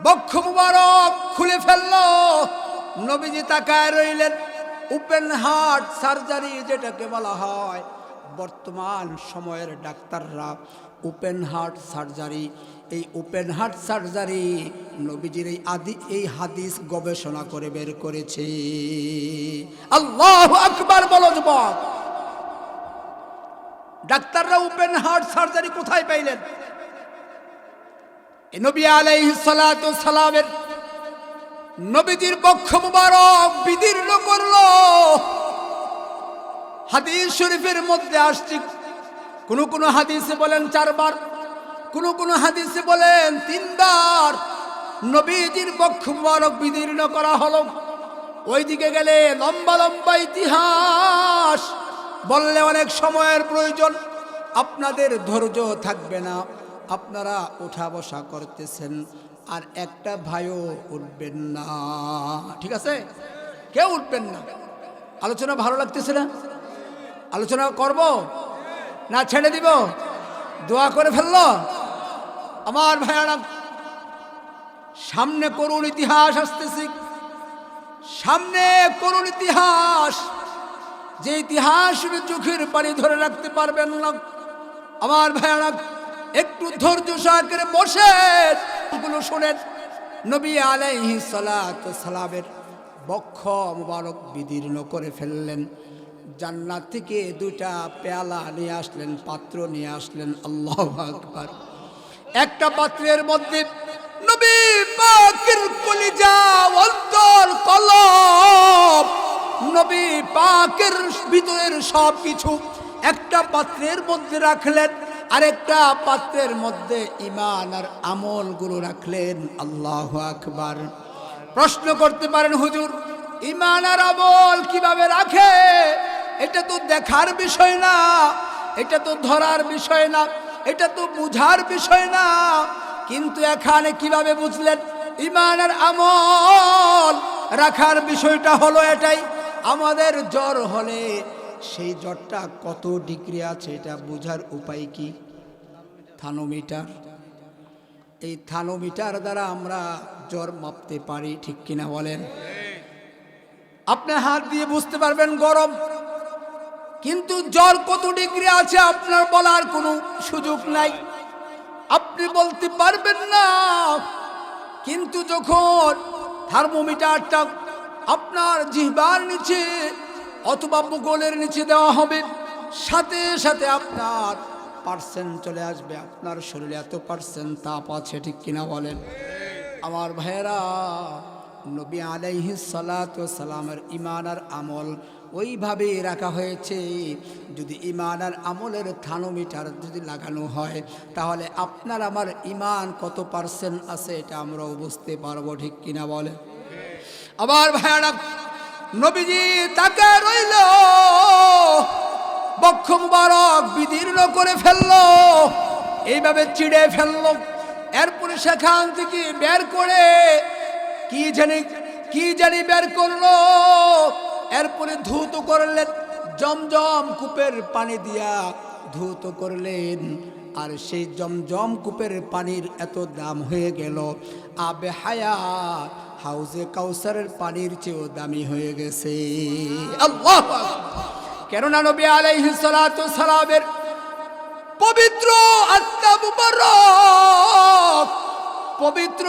বক্ষ মুবারক খুলে ফেলল। নবীজি তাকায় রইলেন। ওপেন হার্ট সার্জারি যেটাকে বলা হয়, বর্তমান সময়ের ডাক্তাররা ওপেন হার্ট সার্জারি, এই ওপেন হার্ট সার্জারি নবীজির এই হাদিস গবেষণা করে বের করেছে। আল্লাহু আকবার বলো যুবক। ডাক্তাররা ওপেন হার্ট সার্জারি কোথায় পাইলেন? নবী আলাইহিস সালাতু সালামের নবীজির বক্ষ মুবারক বিদীর্ণ করলো। হাদিস শরীফের মধ্যে আসছে, কোন কোন হাদিসে বলেন 4 বার, কোন হাদিসে বলেন 3 বার নবীজির বক্ষ মুবারক বিদীর্ণ করা হলো। ওইদিকে গেলে লম্বা লম্বা ইতিহাস বললে অনেক সময়ের প্রয়োজন, আপনাদের ধৈর্য থাকবে না, আপনারা উঠা বসা করতেছেন, আর একটা ভাইও উঠবেন না, ঠিক আছে? কেউ উঠবেন না। আলোচনা ভালো লাগতেছে না? আলোচনা করব না ছেড়ে দিব? দোয়া করে ফেললো আমার ভাইয়ারা। সামনে করুণ ইতিহাস আসতেছে, সামনে করুণ ইতিহাস, যে ইতিহাস চোখের পানি ধরে রাখতে পারবেন না। আমার ভাইয়ারা একটু ধৈর্য সহকারে বসে এগুলো শোনেন। নবী আলাইহিস সালাতু সালামের বক্ষ মুবারক বিদীর্ণ করে ফেললেন। জান্নাত থেকে 2টা পেয়ালা নিয়ে আসলেন, পাত্র নিয়ে আসলেন। আল্লাহু আকবার। একটা পাত্রের মধ্যে নবী পাকের কলিজা, অন্তর, কলব, নবী পাকের ভিতরের সব কিছু একটা পাত্রের মধ্যে রাখলেন, আরেকটা পাত্রের মধ্যে ঈমান আর আমলগুলো রাখলেন। আল্লাহু আকবার। প্রশ্ন করতে পারেন, হুজুর ঈমান আর আমল কিভাবে রাখে? এটা তো দেখার বিষয় না, এটা তো ধরার বিষয় না, এটা তো বুঝার বিষয় না। কিন্তু এখানে কিভাবে বুঝলেন? ঈমান আর আমল রাখার বিষয়টা হলো এটাই। আমাদের জ্বর হলে সেই জ্বরটা কত ডিগ্রি আছে এটা বোঝার উপায় কি? থার্মোমিটার। এই থার্মোমিটার দ্বারা আমরা জ্বর মাপতে পারি, ঠিক কিনা বলেন? আপনি হাত দিয়ে বুঝতে পারবেন গরম, কিন্তু জ্বর কত ডিগ্রি আছে আপনার বলার কোনো সুযোগ নাই, আপনি বলতে পারবেন না। কিন্তু যখন থার্মোমিটারটা আপনার জিহ্বার নিচে অথবা বুগলের নিচে দেওয়া হবে, সাথে সাথে আপনার পার্সেন্ট চলে আসবে, আপনার শরীরে এত পার্সেন্ট তাপ আছে, ঠিক কিনা বলেন? আমার ভাইয়েরা, নবী আলাইহিস সালাতু ওয়াস সালামের ঈমান আর আমল ওইভাবেই রাখা হয়েছে। যদি ঈমান আর আমলের থার্মোমিটার যদি লাগানো হয়, তাহলে আপনার আমার ঈমান কত পার্সেন্ট আছে এটা আমরাও বুঝতে পারবো, ঠিক কিনা বলে? আবার ভাইয়ারা, নবীজি তাকে রইল, বক্ষ মুবারক বিদীর্ণ করে ফেললো, এইভাবে চিড়ে ফেললো। এরপরে সেখান থেকে বের করে কি জানি বের করলো। এরপরে ধৌত করলেন, জমজম কূপের পানি দিয়া ধৌত করলেন। আর সেই জমজম কূপের পানির এত দাম হয়ে গেল, আবে হায়াত হাউজে কাউসারের পানির চেয়েও দামি হয়ে গেছে। আল্লাহু আকবার। কেননা নবী আলাইহিস সালাতু ওয়াস সালামের পবিত্র আত্মা মুবারক, পবিত্র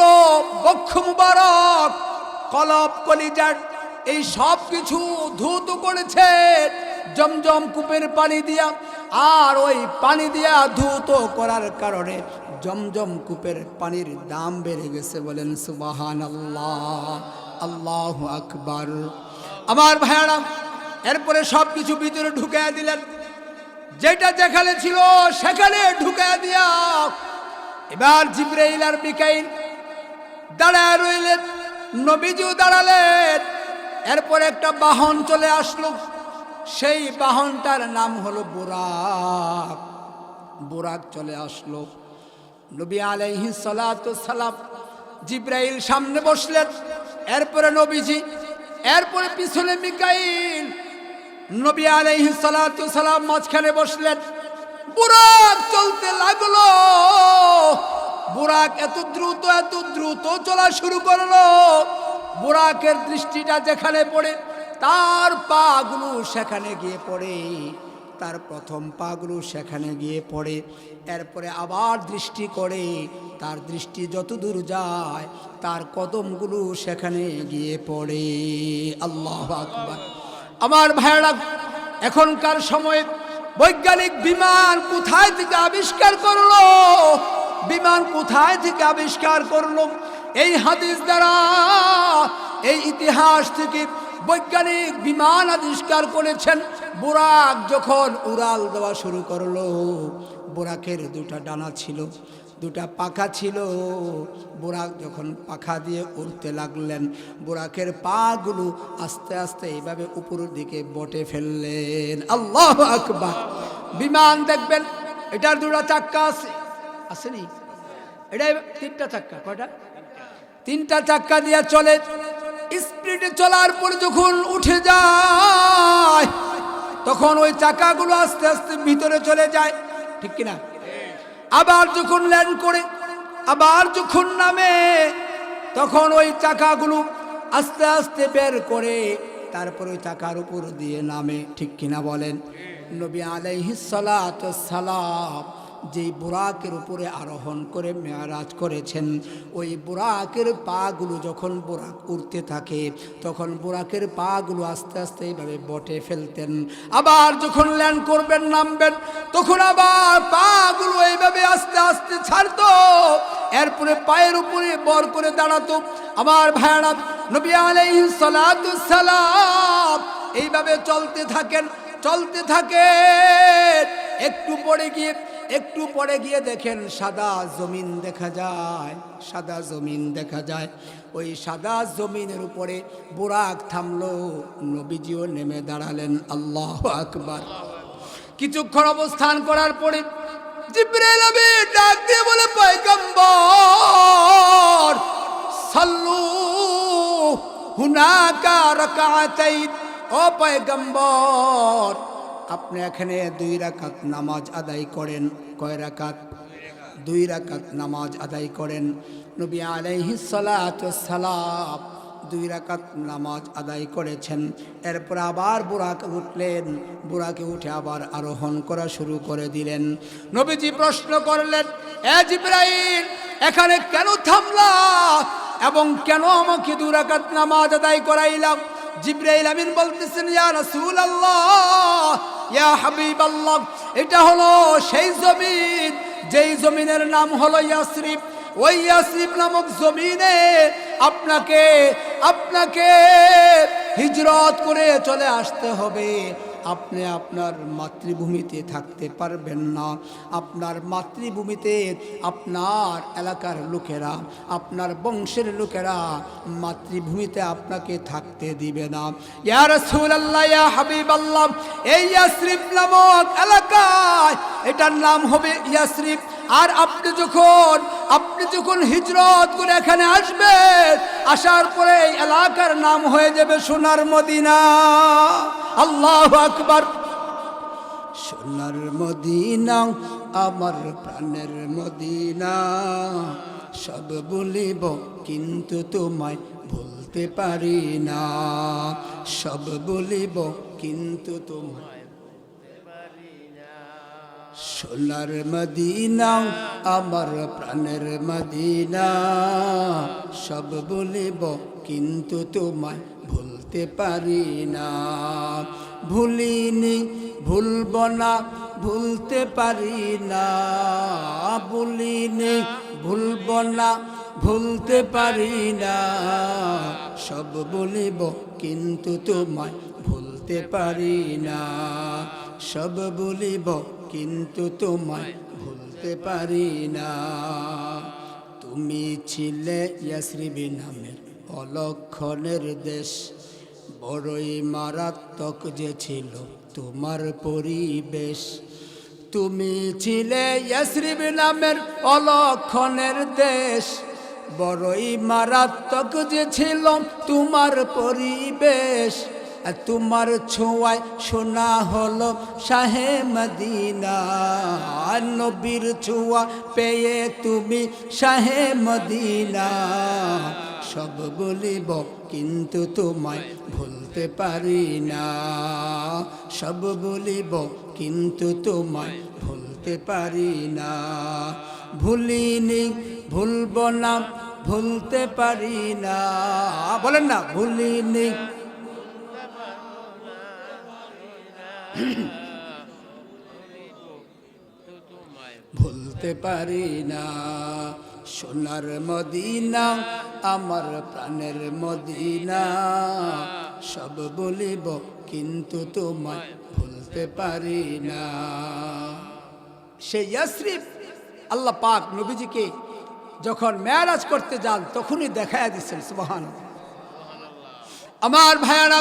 বক্ষ মুবারক, কলব, কলিজার এই সব কিছু ধৌত করেছে জমজম কূপের পানি দিয়া। আর ওই পানি দিয়া ধৌত করার কারণে জমজম কূপের পানির দাম বেড়ে গেছে। বলেন সুবহানাল্লাহ, আল্লাহু আকবার। আমার ভাইয়ারা, এরপরে সব কিছু ভিতরে ঢুকাইয়া দিলেন, যেটা যেখানে ছিল সেখানে ঢুকাইয়া দিয়া এবার জিবরাইল আর মিকাইল দাঁড়ায় রইলেন, নবীজিও দাঁড়ালেন। এরপর একটা বাহন চলে আসলো, সেই বাহনটার নাম হলো বুরাক। বুরাক চলে আসলো। নবী আলাইহিস সালাতু সালাম, জিবরাইল সামনে বসলেন, এরপরে নবীজি, এরপরে পিছনে মিকাইল, নবী আলাইহিস সালাতু সালাম মাঝখানে বসলেন। বুরাক চলতে লাগলো। বুরাক এত দ্রুত চলা শুরু করলো। বুরাকের দৃষ্টিটা যেখানে পড়ে, তার পাগুলো সেখানে গিয়ে পড়ে, তার প্রথম পাগুলো সেখানে গিয়ে পড়ে। এরপরে আবার দৃষ্টি করে, তার দৃষ্টি যত দূর যায় তার কদমগুলো সেখানে গিয়ে পড়ে। আল্লাহু আকবার। আমার ভাইরা, এখনকার সময়ে বৈজ্ঞানিক বিমান কোথায় থেকে আবিষ্কার করলো? বিমান কোথায় থেকে আবিষ্কার করলো? এই হাদিস দ্বারা, এই ইতিহাস থেকে বৈজ্ঞানিক বিমান আবিষ্কার করেছেন। বুরাক যখন উড়াল দেওয়া শুরু করলো, বুরাকের 2টা ডানা ছিল, দুটা পাখা ছিল। বুরাক যখন পাখা দিয়ে উড়তে লাগলেন, বুরাকের পাগুলো আস্তে আস্তে এইভাবে উপরের দিকে বটে ফেললেন। আল্লাহু আকবার। বিমান দেখবেন এটার দুটা চাক্কা আছে, আসেনি? এটা তিনটা চাক্কা। কয়টা? তিনটা চাক্কা দিয়ে চলে। স্পিডে চলার পর যখন উঠে যায়, তখন ওই চাকাগুলো আস্তে আস্তে ভিতরে চলে যায়, ঠিক কিনা? আবার যখন ল্যান্ড করে, আবার যখন নামে, তখন ওই চাকাগুলো আস্তে আস্তে বের করে তারপর ওই চাকার উপর দিয়ে নামে, ঠিক কিনা বলেন? নবী আলাইহিস সালাতু ওয়াস সালাম যেই বুরাকের উপরে আরোহণ করে মেরাজ করেছেন, ওই বুরাকের পাগুলো যখন বুরাক উড়তে থাকে, তখন বুরাকের পাগুলো আস্তে আস্তে এইভাবে বটে ফেলতেন। আবার যখন ল্যান্ড করবেন, নামবেন, তখন আবার পাগুলো এইভাবে আস্তে আস্তে ছাড়তো, এরপরে পায়ের উপরে বর করে দাঁড়াতো। আমার ভাইরা, নবী আলাইহিস সালাতু ওয়াস সালাম এইভাবে চলতে থাকেন, চলতে থাকেন। একটু পরে গিয়ে দেখেন সাদা জমিন দেখা যায়, সাদা জমিন দেখা যায়। ওই সাদা জমিনের উপরে বুরাক থামলো, নবীজিও নেমে দাঁড়ালেন। আল্লাহু আকবার। কিছুক্ষণ অবস্থান করার পরে জিবরাইল আমিন ডাক দিয়ে বলে, পয়গম্বর সাল্লু হুনাকা রাকাতাইন। ও পয়গম্বর, আপনি এখানে 2 রাকাত নামাজ আদায় করেন। কয় রাকাত? 2 রাকাত নামাজ আদায় করেন। নবী আলাইহিস সালাতু ওয়াস সালাম 2 রাকাত নামাজ আদায় করেছেন। এরপর আবার বুরাকে উঠলেন, বুরাকে উঠে আবার আরোহণ করা শুরু করে দিলেন। নবীজি প্রশ্ন করলেন, এ জিবরাইল, এখানে কেন থামলা এবং কেন আমাকে 2 রাকাত নামাজ আদায় করাইলাম? জিবরাইল আমিন বলতেছেন, ইয়া রাসূলুল্লাহ, ইয়া হাবিবাল্লাহ, এটা হলো সেই জমিন যেই জমিনের নাম হলো ইয়াসরিব। ওই ইয়াসরিব নামক জমিনে আপনাকে হিজরত করে চলে আসতে হবে। আপনি আপনার মাতৃভূমিতে থাকতে পারবেন না। আপনার মাতৃভূমিতে আপনার এলাকার লোকেরা, আপনার বংশের লোকেরা মাতৃভূমিতে আপনাকে থাকতে দিবে না। ইয়া রাসূলুল্লাহ, ইয়া হাবিবাল্লাহ, এই ইয়াসরিব নামক এলাকায় এটার নাম হবে ইয়াসরিব। আর আপনি যখন হিজরত করে এখানে আসবেন, আসার পরে এই এলাকার নাম হয়ে যাবে সোনার মদিনা। আল্লাহু আকবার। সোনার মদিনা, আমার প্রাণের মদিনা, সব বলিব কিন্তু তোমায় ভুলতে পারি না। সব বলিব কিন্তু তোমায়। সোনার মদিনা, আমার প্রাণের মদিনা, সব বলিব কিন্তু তোমায় ভুলতে পারি না। ভুলিনি, ভুলব না, ভুলতে পারি না। ভুলিনি, ভুলব না, ভুলতে পারি না। সব বলিব কিন্তু তোমায় ভুলতে পারি না। সব বলিব কিন্তু তোমায় ভুলতে পারি না। তুমি ছিলে ইয়াসরিব নামের অলক্ষণের দেশ, বড়ই মারাত্মক যে ছিল তোমার পরিবেশ। তুমি ছিলে ইয়াসরিব নামের অলক্ষণের দেশ, বড়ই মারাত্মক যে ছিল তোমার পরিবেশ। তোমার ছোঁয়ায় শোনা হলো শাহে মদিনা। নবীর ছোঁয়া পেয়ে তুমি শাহে মদিনা। সব বলিব কিন্তু তোমায় ভুলতে পারি না। সব বলিব কিন্তু তোমায় ভুলতে পারি না। ভুলিনি, ভুলব না, ভুলতে পারি না। বলেন না, ভুলিনি, ভুলতে পারি না। সোনার মদিনা, আমার প্রাণের মদিনা, সব বলিব কিন্তু তোমায় ভুলতে পারি না। সেই ইয়াসরিব আল্লাহ পাক নবীজিকে যখন মেরাজ করতে যান তখনই দেখায়া দিচ্ছেন। সুবহানাল্লাহ। আমার ভাইয়ারা,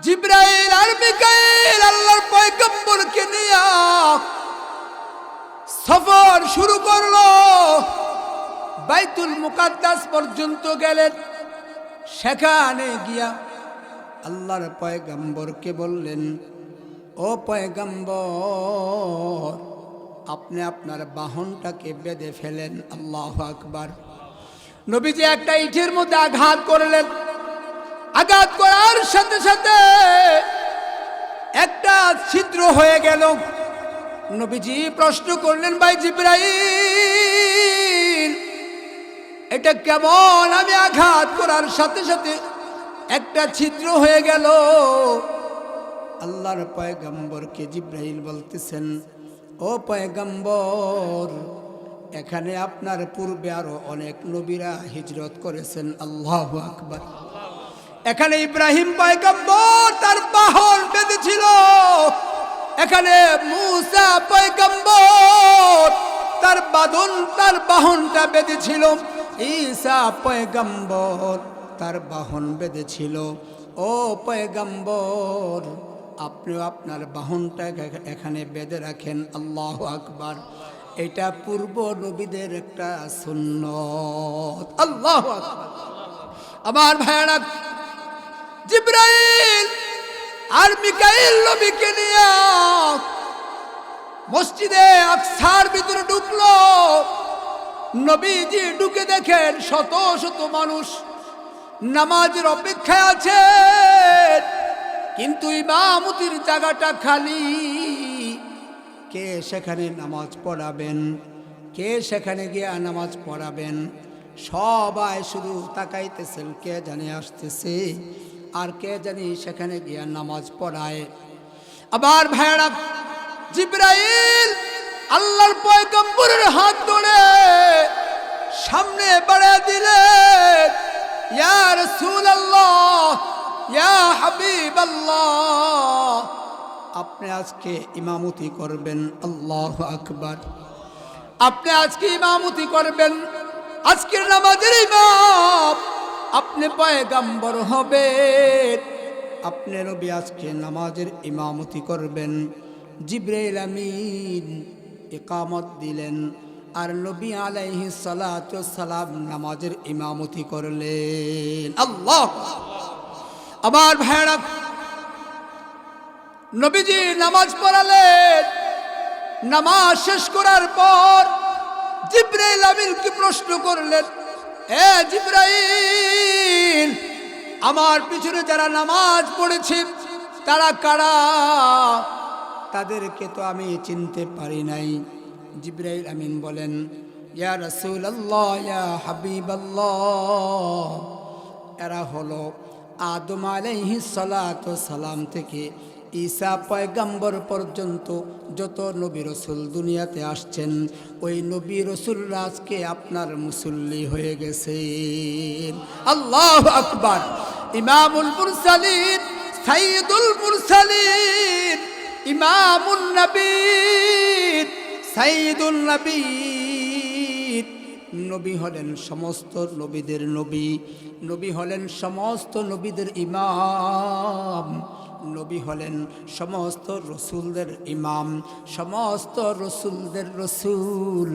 জিবরাইল আর মিকাইল আল্লাহর পয়গম্বরকে নিয়ে সফর শুরু করলো। বাইতুল মুকাদ্দাস পর্যন্ত গেলেন। সেখানে গিয়া আল্লাহর পয়গম্বরকে বললেন, ও পয়গম্বর, আপনি আপনার বাহনটাকে বেঁধে ফেলেন। আল্লাহু আকবার। নবীজি একটা ইটের মধ্যে আঘাত করলেন। আঘাত করার সাথে সাথে একটা ছিদ্র হয়ে গেল। নবীজি প্রশ্ন করলেন, ভাই জিবরাইল, এটা কেমন? আমি আঘাত করার সাথে সাথে একটা ছিদ্র হয়ে গেল। আল্লাহর পয়গম্বরকে জিবরাইল বলতেছেন, ও পয়গম্বর, এখানে আপনার পূর্বে আরো অনেক নবীরা হিজরত করেছেন। আল্লাহু আকবার। এখানে ইব্রাহিম পয়গম্বর তার বাহন বেঁধেছিল। এখানে মূসা পয়গম্বর তার বাহনটা বেঁধেছিল। ঈসা পয়গম্বর তার বাহন বেঁধেছিল। ও পয়গম্বর, আপনিও আপনার বাহনটা এখানে বেঁধে রাখেন। আল্লাহু আকবার। এটা পূর্ব নবীদের একটা সুন্নত। আল্লাহু আকবার। আমার ভাইরা, জিবরাইল আর মিকাইল নবীকে নিয়ে মসজিদে আকসার ভিতরে ঢুকলো। নবীজি ঢুকে দেখেন শত শত মানুষ নামাজের অপেক্ষায় আছে, কিন্তু ইমামতির জায়গাটা খালি। কে সেখানে নামাজ পড়াবেন? কে সেখানে গিয়ে নামাজ পড়াবেন? সবাই শুধু তাকাইতেছেন, কে জানি আসতেছে আর কে জানি সেখানে গিয়ে নামাজ পড়ায়। আবার ভাইরা, জিবরাইল আল্লাহর পয়গম্বরের হাত ধরে সামনে বাড়িয়ে দিলেন। ইয়া রাসূলুল্লাহ, ইয়া হাবিবাল্লাহ, আপনি আজকে ইমামতি করবেন। আল্লাহু আকবার। আপনি আজকে ইমামতি করবেন। আজকের নামাজের ইমাম আপনি পয়গম্বর হবেন। আপনি নবী আজকে নামাজের ইমামতি করবেন। জিবরাইল আমিন ইকামত দিলেন আর নবী আলাইহিস সালাতু সালাম নামাজের ইমামতি করলেন। আল্লাহ। আমার ভাইরা, নবীজি নামাজ পড়ালেন। নামাজ শেষ করার পর জিবরাইল আমিনকে প্রশ্ন করলেন, এ জিবরাইল, আমার পিছনে যারা নামাজ পড়েছে তারা কারা? তাদেরকে তো আমি চিনতে পারি নাই। জিবরাইল আমিন বলেন, ইয়া রাসূলুল্লাহ, ইয়া হাবিবাল্লাহ, এরা হলো আদম আলাইহিস সালাতু সালাম থেকে ঈসা পয়গম্বর পর্যন্ত যত নবী রসুল দুনিয়াতে আসছেন, ওই নবী রসুলরা আজকে আপনার মুসল্লি হয়ে গেছেন। আল্লাহু আকবার। ইমামুল মুরসালিন, সাইয়্যিদুল মুরসালিন, ইমামুন নবীন, সাইয়্যিদুল নবীন। নবী হলেন সমস্ত নবীদের নবী। নবী হলেন সমস্ত নবীদের ইমাম। নবী হলেন সমস্ত রসুলদের ইমাম, সমস্ত রসুলদের রসুল।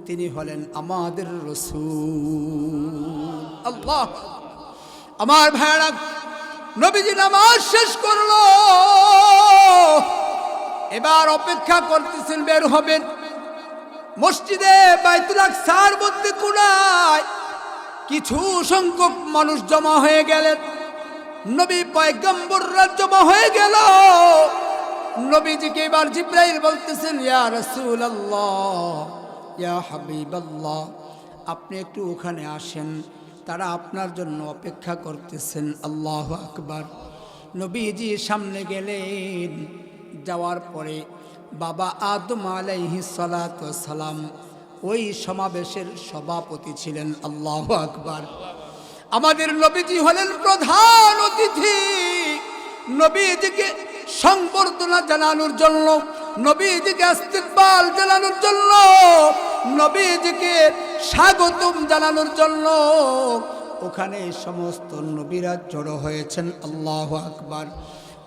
তিনি হলেন আমাদের রসুল। আল্লাহ। আমার ভাইরা, নবীজি নামাজ শেষ করলো। এবার অপেক্ষা করতেছেন বের হবেন। মসজিদে বাইতুল আকসার মধ্যে কোনায় কিছু সংখ্যক মানুষ জমা হয়ে গেলেন। নবী পয়গম্বররা জমা হয়ে গেল। নবীজিকে এবার জিবরাইল বলতেছেন, ইয়া রাসূলুল্লাহ, ইয়া হাবিবাল্লাহ, আপনি একটু ওখানে আসেন, তারা আপনার জন্য অপেক্ষা করতেছেন। আল্লাহু আকবার। নবীজি সামনে গেলেন। যাওয়ার পরে বাবা আদম আলাইহিস সালাতু সালাম ওই সমাবেশের সভাপতি ছিলেন। আল্লাহু আকবার। আমাদের নবীজি হলেন প্রধান অতিথি। নবীজিকে সংবর্ধনা জানানোর জন্য নবীজিকে ইস্তিকবাল জানানোর জন্য, নবীজিকে স্বাগতম জানানোর জন্য ওখানে সমস্ত নবীরা জড়ো হয়েছেন। আল্লাহু আকবার।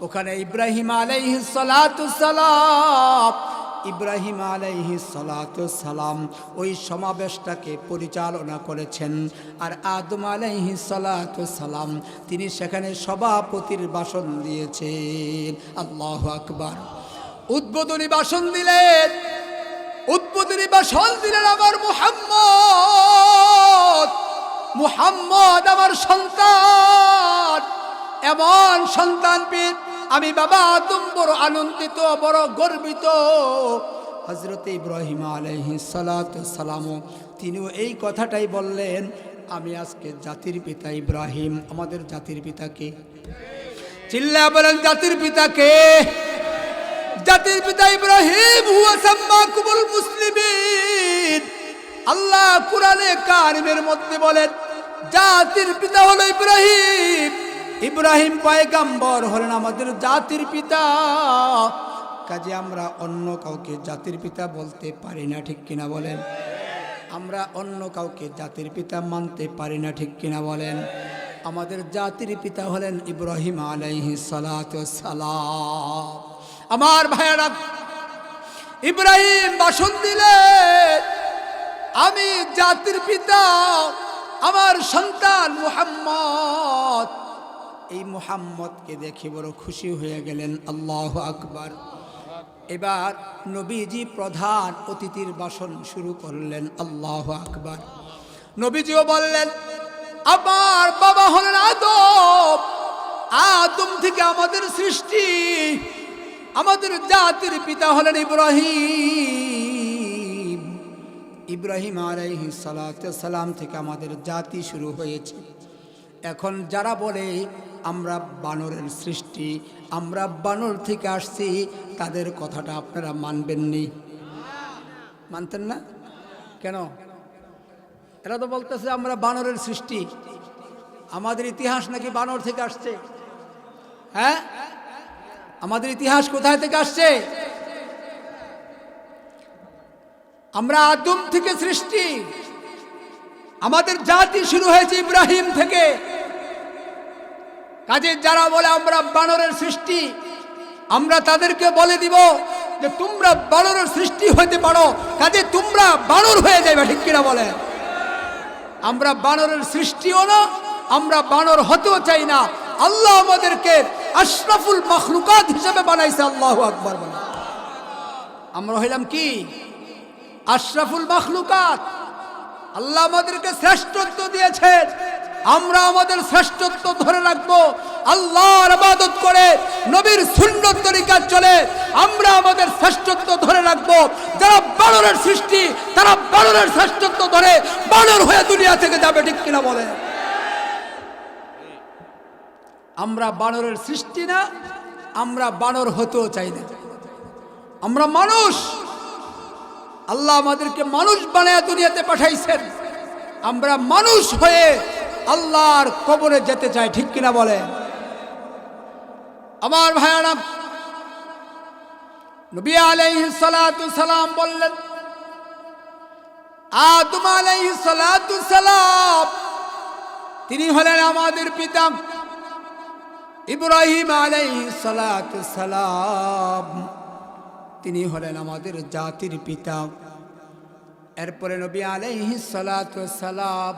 ওখানে ইব্রাহিম আলাইহিস সালাতু সালাম, ইব্রাহিম আলাইহিস সালাতু সালাম ওই সমাবেশটাকে পরিচালনা করেছেন। আর আদম আলাইহিস সালাতু সালাম তিনি সেখানে সভাপতির ভাষণ দিয়েছেন। আল্লাহু আকবার। উদ্বোধনী ভাষণ দিলেন, উদ্বোধনী ভাষণ দিলেন আমার মুহাম্মদ। মুহাম্মদ আমার সন্তান, এমন সন্তান পেয়ে আমি বাবা আদম বড় আনন্দিত, বড় গর্বিত। হযরত ইব্রাহিম আলাইহিস সালাতু সালাম তিনিও এই কথাটাই বললেন, আমি আজকে জাতির পিতা ইব্রাহিম। আমাদের জাতির পিতাকে চিল্লা বলেন, জাতির পিতাকে? জাতির পিতা ইব্রাহিম হুয়া সাম্মাকুমুল মুসলিমিন। আল্লাহ কুরআনে কারিমের মধ্যে বলেন জাতির পিতা হলো ইব্রাহিম। ইব্রাহিম পয়গম্বর হলেন আমাদের জাতির পিতা। কাজে আমরা অন্য কাউকে জাতির পিতা বলতে পারি না, ঠিক কিনা বলেন? আমরা অন্য কাউকে জাতির পিতা মানতে পারি না, ঠিক কিনা বলেন? আমাদের জাতির পিতা হলেন ইব্রাহিম আলাইহিস সালাতু সালাম। আমার ভাইয়েরা, ইব্রাহিম ভাষণ দিলেন, আমি জাতির পিতা, আমার সন্তান মুহাম্মদ। এই মুহাম্মদকে দেখে বড় খুশি হয়ে গেলেন। আল্লাহু আকবার। এবার নবীজি প্রধান অতিথির ভাষণ শুরু করলেন। আল্লাহু আকবার। নবীজিও বললেন, আমার বাবা হলেন আদম, আদম থেকে আমাদের সৃষ্টি। আমাদের জাতির পিতা হলেন ইব্রাহিম। ইব্রাহিম আলাইহিস সালাতু সালাম থেকে আমাদের জাতি শুরু হয়েছে। এখন যারা বলে আমরা বানরের সৃষ্টি, আমরা বানর থেকে আসছি, তাদের কথাটা আপনারা মানবেননি? মানতেন না কেন? এরা তো বলতেছে আমরা বানরের সৃষ্টি, আমাদের ইতিহাস নাকি বানর থেকে আসছে। হ্যাঁ, আমাদের ইতিহাস কোথায় থেকে আসছে? আমরা আদম থেকে সৃষ্টি, আমাদের জাতি শুরু হয়েছে ইব্রাহিম থেকে। কাজে যারা বলে আমরা বানরের সৃষ্টি, আমরা তাদেরকে বলে দিব যে তোমরা বানরের সৃষ্টি হতে পারো, কাজে তোমরা বানর হয়ে যাবে, ঠিক কিনা বলে? আমরা বানরের সৃষ্টিও না, আমরা বানর হতেও চাই না। আল্লাহ আমাদেরকে আশরাফুল মাখলুকাত হিসেবে বানাইছে। আল্লাহু আকবার বলে। আমরা হইলাম কি? আশরাফুল মাখলুকাত। আল্লাহ আমাদেরকে শ্রেষ্ঠত্ব দিয়েছেন, আমরা আমাদের শ্রেষ্ঠত্ব ধরে রাখবো। আল্লাহর ইবাদত করে নবীর সুন্নত তরিকা চলে আমরা আমাদের শ্রেষ্ঠত্ব ধরে রাখবো। যারা বানরের সৃষ্টি, তারা বানরের শ্রেষ্ঠত্ব ধরে বানর হয়ে দুনিয়া থেকে যাবে, ঠিক কিনা বলে? আমরা বানরের সৃষ্টি না, আমরা বানর হতেও চাই না। আমরা মানুষ, আল্লাহ আমাদেরকে মানুষ বানায় দুনিয়াতে পাঠাইছেন। আমরা মানুষ হয়ে আল্লাহর কবরে যেতে চাই, ঠিক কিনা বলে? আমার ভাইয়ারা, নবী আলাইহিস সালাতু সালাম বললেন, আদম আলাইহিস সালাতু সালাম তিনি হলেন আমাদের পিতা। ইব্রাহিম আলাইহিস সালাতু সালাম তিনি হলেন আমাদের জাতির পিতা। এরপরে নবী আলাইহিস সালাতু সালাম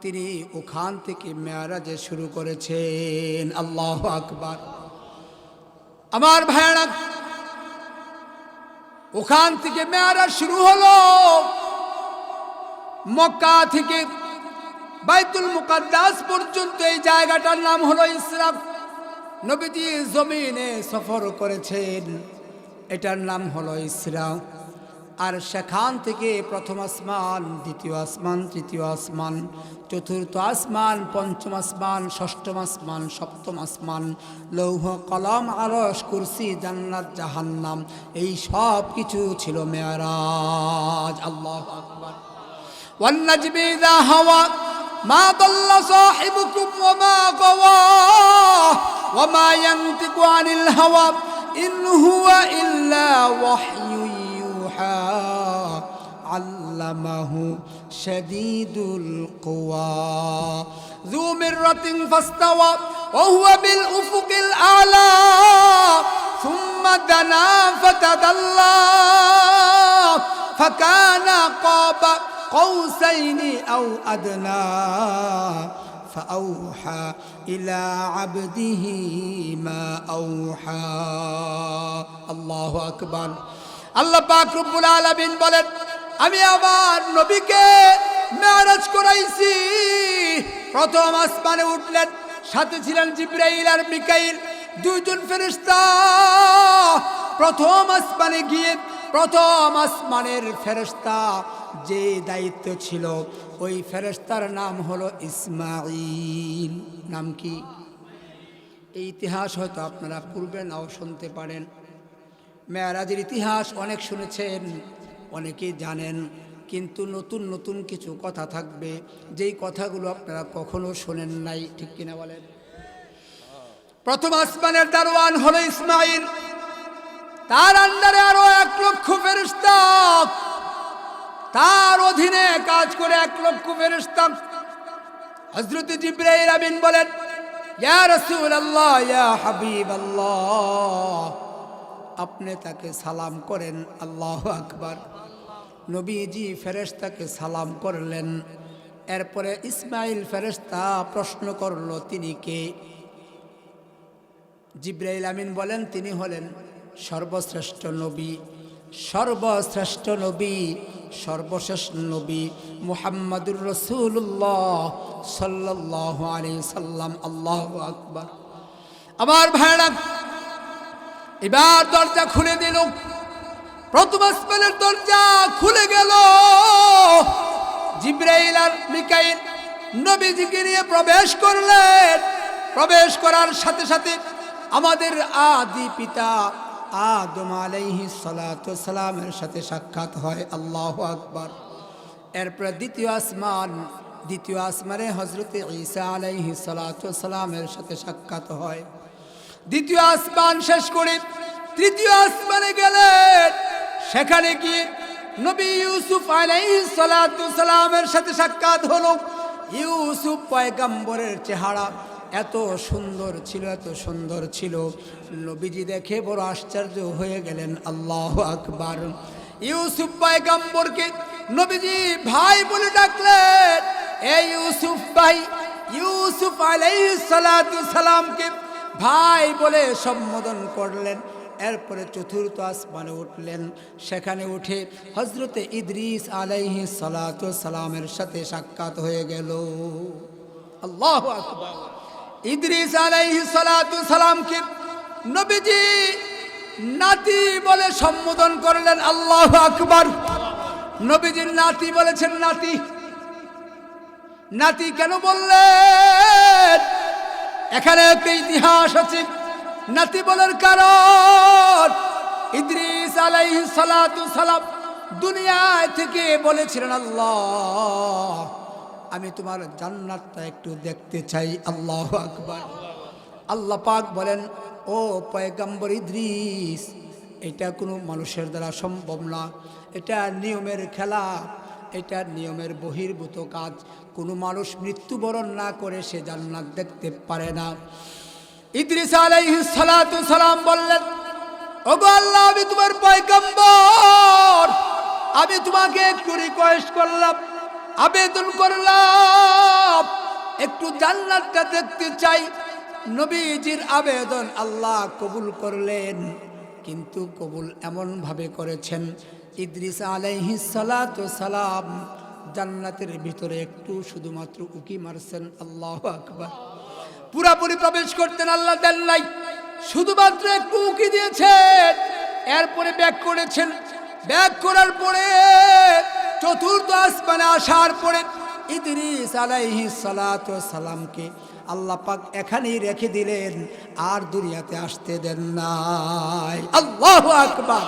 তিনি ওখান থেকে মেরাজে শুরু করেছেন। আল্লাহু আকবার। আমার ভাইরা, ওখান থেকে মেরাজ শুরু হলো। মক্কা থেকে বাইতুল মুকাদ্দাস পর্যন্ত এই জায়গাটার নাম হলো ইসরা। নবীজি জমিনে সফর করেছেন, এটার নাম হলো ইসরা। আর সেখান থেকে প্রথম আসমান, দ্বিতীয় আসমান, তৃতীয় আসমান, চতুর্থ আসমান, পঞ্চম আসমান, ষষ্ঠম আসমান, সপ্তম আসমান, লৌহ কলম, আরশ, কুরসি, জান্নাত, জাহান্নাম, এই সব কিছু ছিল মেরাজ। আল্লাহু আকবার। ওয়ান নাজমি ইযা হাওয়া মা দাল্লা সাহিবুকুম ওয়া মা গাওয়া ওয়া মা ইয়ানতিকু আনিল হাওয়া ইন হুয়া ইল্লা ওয়াহয়ু ইউহা আল্লামাহু শাদীদুল কুওয়া যু মিররাতিন ফাস্তাওয়া ওয়া হুয়া বিল উফুকিল আ'লা সুম্মা দানা ফাতাদাল্লা ফাকানা ক্বাবা কৌসাইনি আও আদনা فأوحى إلى عبده ما أوحى الله أكبر আল্লাহ পাক রব্বুল আলামিন বলেন আমি আমার নবীকে মেরাজ করাইছি প্রথম আসমানে উঠলেন সাথে ছিলেন জিবরাইল আর মিকাইল দুইজন ফেরেশতা প্রথম আসমানে গিয়ে প্রথম আসমানের ফেরেশতা যে দায়িত্ব ছিল ওই ফেরেশতার নাম হলো ইসমাঈল নাম কি এই ইতিহাস হয়তো আপনারা পূর্বে নাও শুনতে পারেন মেরাজের ইতিহাস অনেক শুনেছেন অনেকেই জানেন কিন্তু নতুন নতুন কিছু কথা থাকবে যেই কথাগুলো আপনারা কখনো শোনেন নাই ঠিক কিনা বলেন প্রথম আসমানের দারওয়ান হলো ইসমাঈল তার আন্ডারে আরো 1 লক্ষ ফেরেশতা তার অধীনে কাজ করে 1 লক্ষ ফেরেশতা হযরত জিবরাইল আমিন বলেন ইয়া রাসূলুল্লাহ ইয়া হাবিবাল্লাহ আপনি তাকে সালাম করেন আল্লাহু আকবার নবীজি ফেরেশতাকে সালাম করলেন এরপরে ইসমাঈল ফেরেশতা প্রশ্ন করলো তিনি কে জিবরাইল আমিন বলেন তিনি হলেন সর্বশ্রেষ্ঠ নবী সর্বশেষ নবী মুহাম্মাদুর রাসূলুল্লাহ সাল্লাল্লাহু আলাইহি সাল্লাম আল্লাহু আকবার আমার ভাইরা এবার দরজা খুলে দিল প্রথম আসমানের দরজা খুলে গেল জিবরাইল আর মিকাইল নবীজিকে নিয়ে প্রবেশ করলেন প্রবেশ করার সাথে সাথে আমাদের আদি পিতা আদম আলাইহিস সালাতু ওয়াস সালামের সাথে সাক্ষাৎ হয় আল্লাহু আকবার এরপর দ্বিতীয় আসমানে হযরত ঈসা আলাইহিস সালাতু ওয়াস সালামের সাথে সাক্ষাৎ হয় দ্বিতীয় আসমান শেষ করে তৃতীয় আসমানে গেলেন সেখানে গিয়ে নবী ইউসুফ আলাইহিস সালাতু ওয়াস সালামের সাথে সাক্ষাৎ হলো ইউসুফ পয়গম্বরের চেহারা এত সুন্দর ছিল নবীজি দেখে বড় আশ্চর্য হয়ে গেলেন আল্লাহু আকবার ইউসুফ পয়গম্বরকে নবীজি ভাই বলে ডাকলেন এই ইউসুফ ভাই ইউসুফ আলাইহিস সালাতু ওয়াস সালামকে ভাই বলে সম্বোধন করলেন এরপরে চতুর্থ আসমানে উঠলেন সেখানে উঠে হযরত ইদ্রিস আলাইহিস সালাতু ওয়াস সালামের সাথে সাক্ষাৎ হয়ে গেল আল্লাহু আকবার ইদ্রিস আলাইহিস সালাতু ওয়াস সালামকে নবীজি নাতি বলে সম্বোধন করলেন আল্লাহু আকবার নবীজির নাতি বলেছেন নাতি কেন বললেন এখানে একটা ইতিহাস আছে নাতি বলার কারণ ইদ্রিস আলাইহিস সালাতু ওয়াস সালাম দুনিয়া থেকে বলেছিলেন আল্লাহ আমি তোমার জান্নাতটা একটু দেখতে চাই আল্লাহু আকবার আল্লাহ পাক বলেন ও পয়গম্বর ইদ্রিস এটা কোনো মানুষের দ্বারা সম্ভব না এটা নিয়মের খেলা এটা নিয়মের বহির্ভূত কাজ কোনো মানুষ মৃত্যুবরণ না করে সে জান্নাত দেখতে পারে না ইদ্রিস আলাইহিস সালাতু ওয়াস সালাম বললেন ওগো আল্লাহ আমি তোমার পয়গম্বর আমি তোমাকে একটু রিকোয়েস্ট করলাম আবেদন করলাম একটু জান্নাতটা দেখতে চাই নবীজির আবেদন আল্লাহ কবুল করলেন কিন্তু কবুল এমন ভাবে করেছেন ইদ্রিস আলাইহিস সালাতু ওয়াস সালাম জান্নাতের ভিতরে একটু শুধুমাত্র উকি মারছেন আল্লাহু আকবার পুরোপুরি প্রবেশ করতেন আল্লাহ দেন নাই শুধুমাত্র একটু উকি দিয়েছেন এরপরে ব্যাক করেছেন ব্যাক করার পরে চতুর্থ আসমানে আসার পরে ইদ্রিস আলাইহিস সালাতু ওয়াস সালামকে আল্লাহ পাক এখানেই রেখে দিলেন আর দুনিয়াতে আসতে দেন নাই আল্লাহু আকবার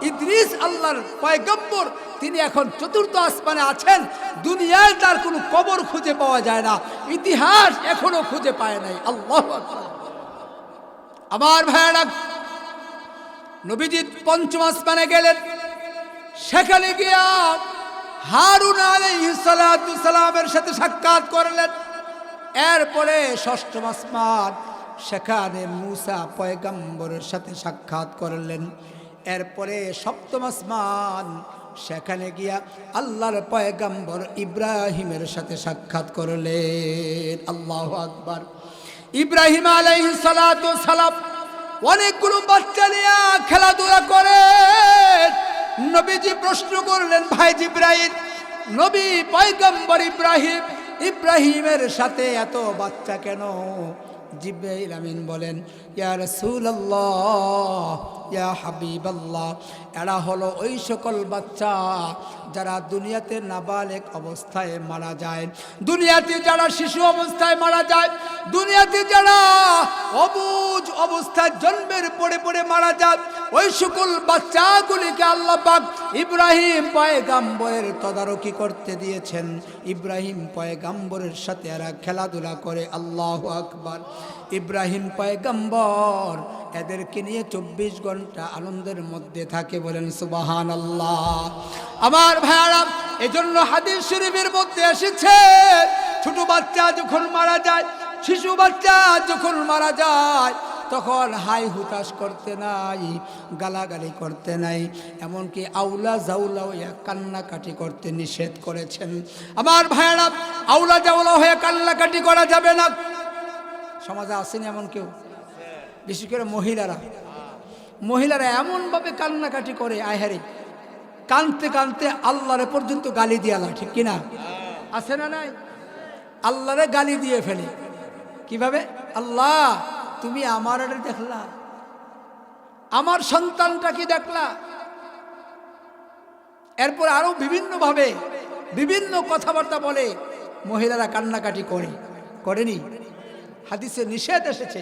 ইদ্রিস আল্লাহর পয়গম্বর তিনি এখন চতুর্থ আসমানে আছেন দুনিয়ায় তার কোনো কবর খুঁজে পাওয়া যায় না ইতিহাস এখনো খুঁজে পায় নাই আল্লাহু আকবার আমার ভাইরা নবীজি পঞ্চম আসমানে গেলেন, সেখানে গিয়া হারুন আলাইহিস সালাতু সালামের সাথে সাক্ষাৎ করলেন। এরপরে ষষ্ঠম আসমান, সেখানে মূসা পয়গম্বরের সাথে সাক্ষাৎ করলেন। এরপরে সপ্তম আসমান, সেখানে গিয়া আল্লাহর পয়গম্বর ইব্রাহিমের সাথে সাক্ষাৎ করলেন। আল্লাহু আকবার। ইব্রাহিম আলাইহিস সালাতু সালাম অনেকগুলো বাচ্চা নিয়ে খেলাধুলা করে। নবীজি প্রশ্ন করলেন, ভাই জিবরাইল, নবী পয়গম্বর ইব্রাহিমের সাথে এত বাচ্চা কেন? জিবরাইল আমিন বলেন, ইয়া রাসূলুল্লাহ, ইয়া হাবিবাল্লাহ, এরা হলো ওই সকল বাচ্চা যারা দুনিয়াতে নাবালেগ অবস্থায় মারা যায়, দুনিয়াতে যারা শিশু অবস্থায় মারা যায়, দুনিয়াতে যারা অবুঝ অবস্থায় জন্মের পরে পরে মারা যায়, ওই সকল বাচ্চাগুলিকে আল্লাহ পাক ইব্রাহিম পয়গম্বরের তদারকি করতে দিয়েছেন। ইব্রাহিম পয়গম্বরের সাথে এরা খেলাধুলা করে। আল্লাহু আকবার। ইব্রাহিম পয়গম্বর এদেরকে নিয়ে 24 ঘন্টা আনন্দের মধ্যে থাকে। বলেন সুবহানাল্লাহ। আমার ভাইয়ারা, এজন্য হাদিস শরীফের মধ্যে এসেছে, ছোট বাচ্চা যখন মারা যায়, শিশু বাচ্চা যখন মারা যায়, তখন হাই হুতাশ করতে নাই, গালাগালি করতে নাই, এমনকি আউলা জাউলা হয়ে কান্নাকাটি করতে নিষেধ করেছেন। আমার ভাইয়ারা, আউলা জাউলা হয়ে কান্নাকাটি করা যাবে না। সমাজে আসেনি এমন কেউ? বিশেষ করে মহিলারা এমনভাবে কান্নাকাটি করে, আহারে, কানতে কানতে আল্লাহরে পর্যন্ত গালি দিয়ালা। ঠিক কিনা? আছে না নাই? আল্লাহরে গালি দিয়ে ফেলে। কিভাবে? আল্লাহ, তুমি আমার দেখলা, আমার সন্তানটা কি দেখলা? এরপর আরো বিভিন্নভাবে বিভিন্ন কথাবার্তা বলে মহিলারা কান্নাকাটি করেনি? হাদিসে নিষেধ এসেছে।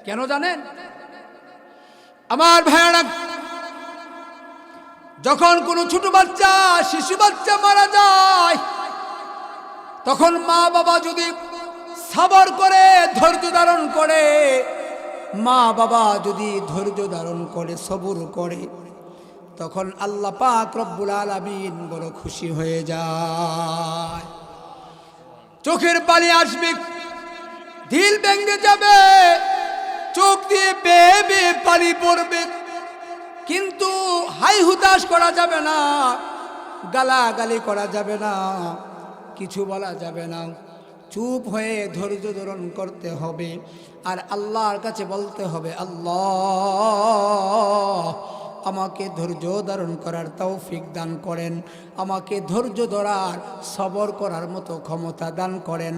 কেন জানেন? আমার ভাইয়ারা, যখন কোনো ছোট বাচ্চা, শিশু বাচ্চা মারা যায়, তখন মা বাবা যদি সবর করে, ধৈর্য ধারণ করে, মা বাবা যদি ধৈর্য ধারণ করে, সবর করে, তখন আল্লাহ পাক রব্বুল আলামিন বড় খুশি হয়ে যায়। চোখের পানি আসবে, দিল ভেঙে যাবে, চোখ দিয়ে বেয়ে বেয়ে পানি পড়বে, কিন্তু হাই হুতাশ করা যাবে না, গালাগালি করা যাবে না, কিছু বলা যাবে না। চুপ হয়ে ধৈর্য ধারণ করতে হবে। আর আল্লাহর কাছে বলতে হবে, আল্লাহ, আমাকে ধৈর্য ধারণ করার তৌফিক দান করেন, আমাকে ধৈর্য ধরার, সবর করার মতো ক্ষমতা দান করেন।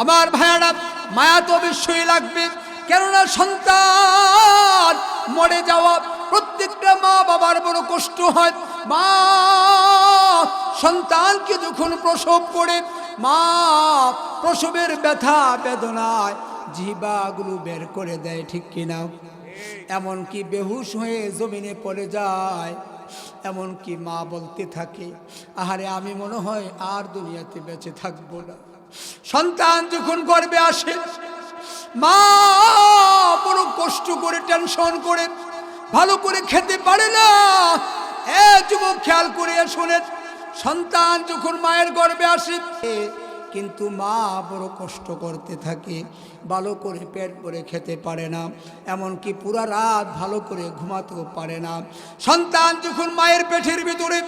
আমার ভাইয়ারা, মায়া তো অবশ্যই লাগবে, কেননা সন্তান মরে যাওয়া প্রত্যেকটা মা বাবার বড় কষ্ট হয়। মা সন্তানকে যখন প্রসব করে, মা প্রসবের ব্যথা বেদনায় জিহ্বাগুলো বের করে দেয়। ঠিক কিনা? এমনকি বেহুশ হয়ে জমিনে পড়ে যায়। এমনকি মা বলতে থাকে, আহারে, আমি মনে হয় আর দুনিয়াতে বেঁচে থাকবো না। সন্তান যখন গর্ভে আসে, মা বড় কষ্ট করে, টেনশন করে, ভালো করে খেতে পারে না। যুবক, খেয়াল করে শোনেন, সন্তান যখন মায়ের গর্ভে আসে, কিন্তু মা বড় কষ্ট করতে থাকে, ভালো করে পেট ভরে খেতে পারে না, এমনকি পুরা রাত ভালো করে ঘুমাতেও পারে না। সন্তান যখন মায়ের পেটের ভিতরে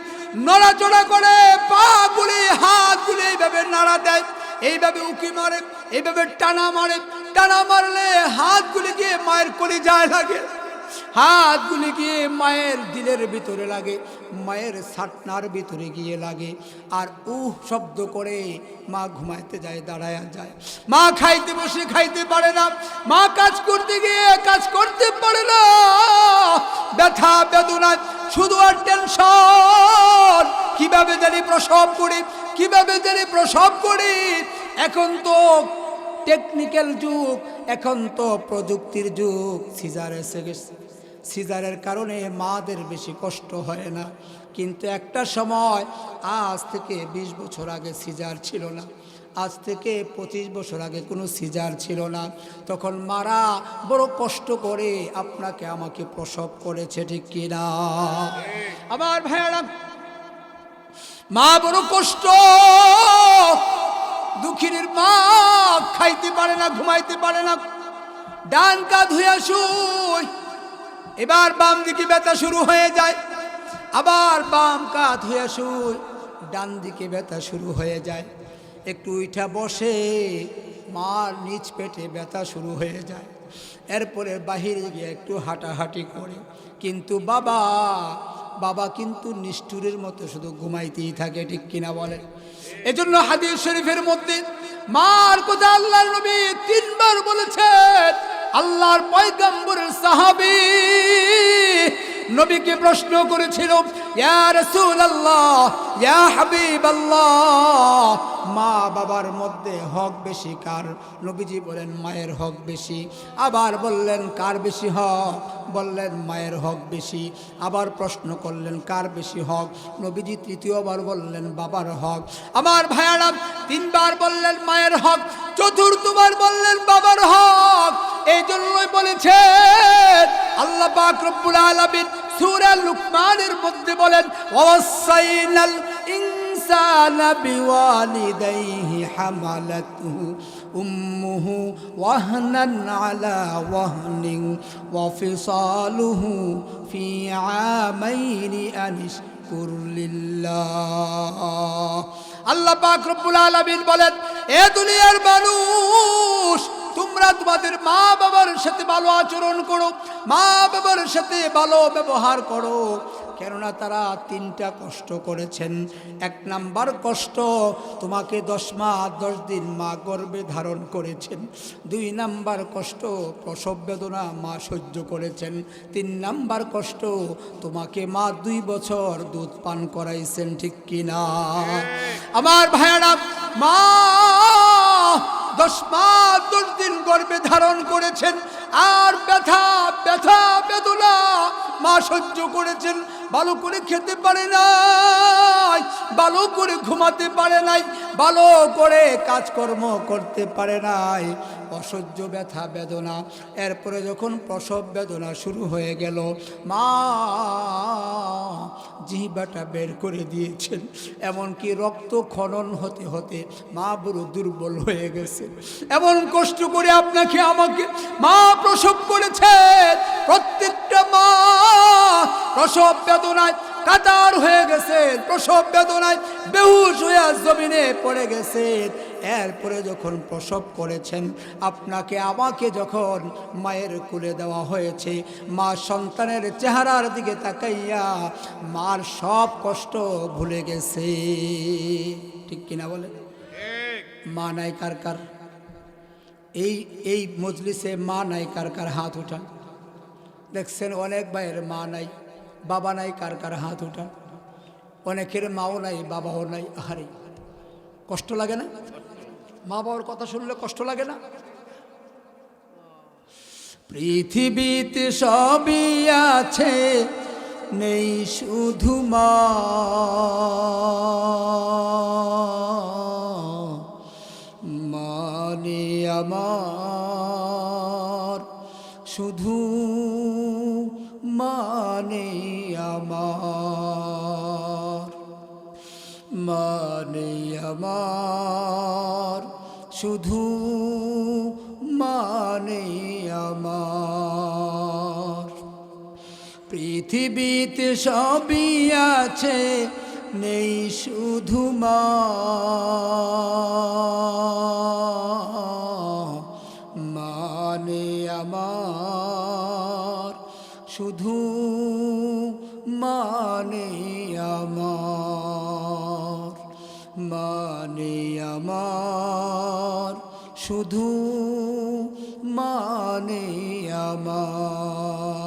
নড়াচড়া করে, পা গুলি হাত গুলি এইভাবে নাড়া দেয়, এইভাবে উকি মারে, এইভাবে টানা মারে, টানা মারলে হাতগুলি গিয়ে মায়ের কলিজায় লাগে, হাতগুলি গিয়ে মায়ের দিলের ভিতরে লাগে, মায়ের ছাতনার ভিতরে গিয়ে লাগে। আর শব্দ করে মা ঘুমাইতে যায়, দাঁড়ায়া যায়। মা খাইতে বসে খাইতে পারে না, মা কাজ করতে গিয়ে কাজ করতে পারে না। ব্যথা বেদনা, শুধু আর টেনশন, কিভাবে জানি প্রসব করি, কিভাবে জানি প্রসব করি। এখন তো টেকনিক্যাল যুগ, এখন তো প্রযুক্তির যুগ, সিজার এসে গেছে। সিজারের কারণে মাদের বেশি কষ্ট হয় না, কিন্তু একটা সময়, আজ থেকে 20 বছর আগে সিজার ছিল না। আজ থেকে 25 বছর আগে কোনো সিজার ছিল না, তখন মারা বড় কষ্ট করে আপনাকে আমাকে প্রসব করেছে, ঠিক কিনা? আমার ভাইয়ারা, মা বড় কষ্ট, দুঃখিনীর মা খাইতে পারে না, ঘুমাইতে পারে না, ডান কাঁধ হইয়া শুই, এবার বাম দিকে ব্যথা শুরু হয়ে যায়, আবার বাম কাঁধ হইয়া শুই, ডান দিকে ব্যথা শুরু হয়ে যায়, একটু উঠা বসে মার নিচ পেটে ব্যথা শুরু হয়ে যায়, এরপরে বাহিরে গিয়ে একটু হাঁটাহাঁটি করে, কিন্তু বাবা কিন্তু নিষ্ঠুরের মতো শুধু ঘুমাইতেই থাকে, ঠিক কিনা বলেন? এজন্য হাদিস শরীফের মধ্যে মার কথা আল্লাহর নবী 3 বার বলেছেন। আল্লাহর পয়গম্বরের সাহাবী নবীকে প্রশ্ন করেছিল, ইয়া রাসূলুল্লাহ, ইয়া হাবিবাল্লাহ, মা বাবার মধ্যে হক বেশি কার? নবীজি বলেন মায়ের হক বেশি। আবার বললেন কার বেশি হক? বললেন মায়ের হক বেশি। আবার প্রশ্ন করলেন কার বেশি হক? নবীজি তৃতীয়বার বললেন বাবার হক। আমার ভাইয়ারা 3 বার বললেন মায়ের হক, চতুর্থবার বললেন বাবার হক। এই জন্যই বলেছেন আল্লাহ পাক রব্বুল আলামিন সূরা লুকমানের মধ্যে বলেন, ওয়াসাইনাল ইনসানা বিওয়ালিদাইহি হামালাতুহু উম্মুহু ওয়াহনান আলা ওয়াহনিন ওয়া ফিসালুহু ফি আমাইনি আনিশকুর লিল্লাহ। আল্লাহ পাক রব্বুল আলামিন বলেন, এ দুনিয়ার মানুষ, তোমরা তোমাদের মা বাবার সাথে ভালো আচরণ করো, মা বাবার সাথে ভালো ব্যবহার করো, কেননা তারা 3টা কষ্ট করেছেন। 1 নাম্বার কষ্ট, তোমাকে 10 মাস 10 দিন মা গর্ভে ধারণ করেছেন। 2 নাম্বার কষ্ট, প্রসব বেদনা মা সহ্য করেছেন। 3 নাম্বার কষ্ট, তোমাকে মা 2 বছর দুধ পান করাইছেন, ঠিক কিনা? আমার ভাইয়ারা, মা 10 মাস 10 দিন গর্ভে ধারণ করেছেন, আর ব্যথা বেদনা মা সহ্য করেছেন। ভালো করে খেতে পারে নাই, ভালো করে ঘুমাতে পারে নাই, ভালো করে কাজকর্ম করতে পারে নাই, অসহ্য ব্যথা বেদনা। এরপরে যখন প্রসব বেদনা শুরু হয়ে গেল, মা জিহ্বাটা বের করে দিয়েছেন, এমনকি রক্ত খনন হতে হতে মা বড় দুর্বল হয়ে গেছে। এমন কষ্ট করে আপনাকে আমাকে মা প্রসব করেছে। প্রত্যেকটা মা প্রসব বেদনায় কাতার হয়ে গেছে, প্রসব বেদনায় বেহুশ হয়ে জমিনে পড়ে গেছে। এরপরে যখন প্রসব করেছেন, আপনাকে আমাকে যখন মায়ের কোলে দেওয়া হয়েছে, মা সন্তানের চেহারার দিকে তাকাইয়া মার সব কষ্ট ভুলে গেছে, ঠিক কিনা বলে? মা নাই কার কার? এই মজলিসে মা নাই কার কার? হাত উঠান। দেখছেন অনেক ভাইয়ের মা নাই, বাবা নাই, কার কার হাত উঠান। অনেকের মাও নাই, বাবাও নাই। আহারে, কষ্ট লাগে না? মা বাবার কথা শুনলে কষ্ট লাগে না? পৃথিবীতে সবই আছে, নেই শুধু মা। মানে আমার শুধু মানে আমার, মানে আমার শুধু মানে আমার। পৃথিবীতে সবই আছে, নেই শুধু মা। মানে আমার শুধু মানে আমার, মানে আমার শুধু মানে আমার।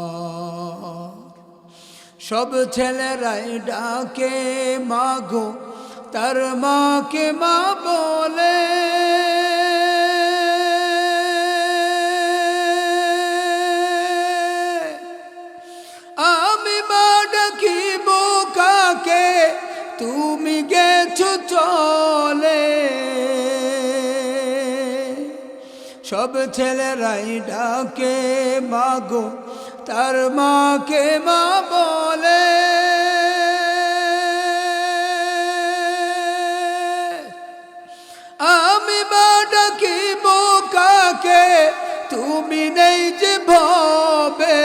সব ছেলেরাই ডাকে মাগো, তার মাকে মা বলে। আমি মা ডাকিব কাকে, তুমি গেছো চলে। সব ছেলেরাই ডাকে মাগো, তার মাকে মা বলে। আমি বা ডাকিব কাকে, তুমি নেই যে ভবে।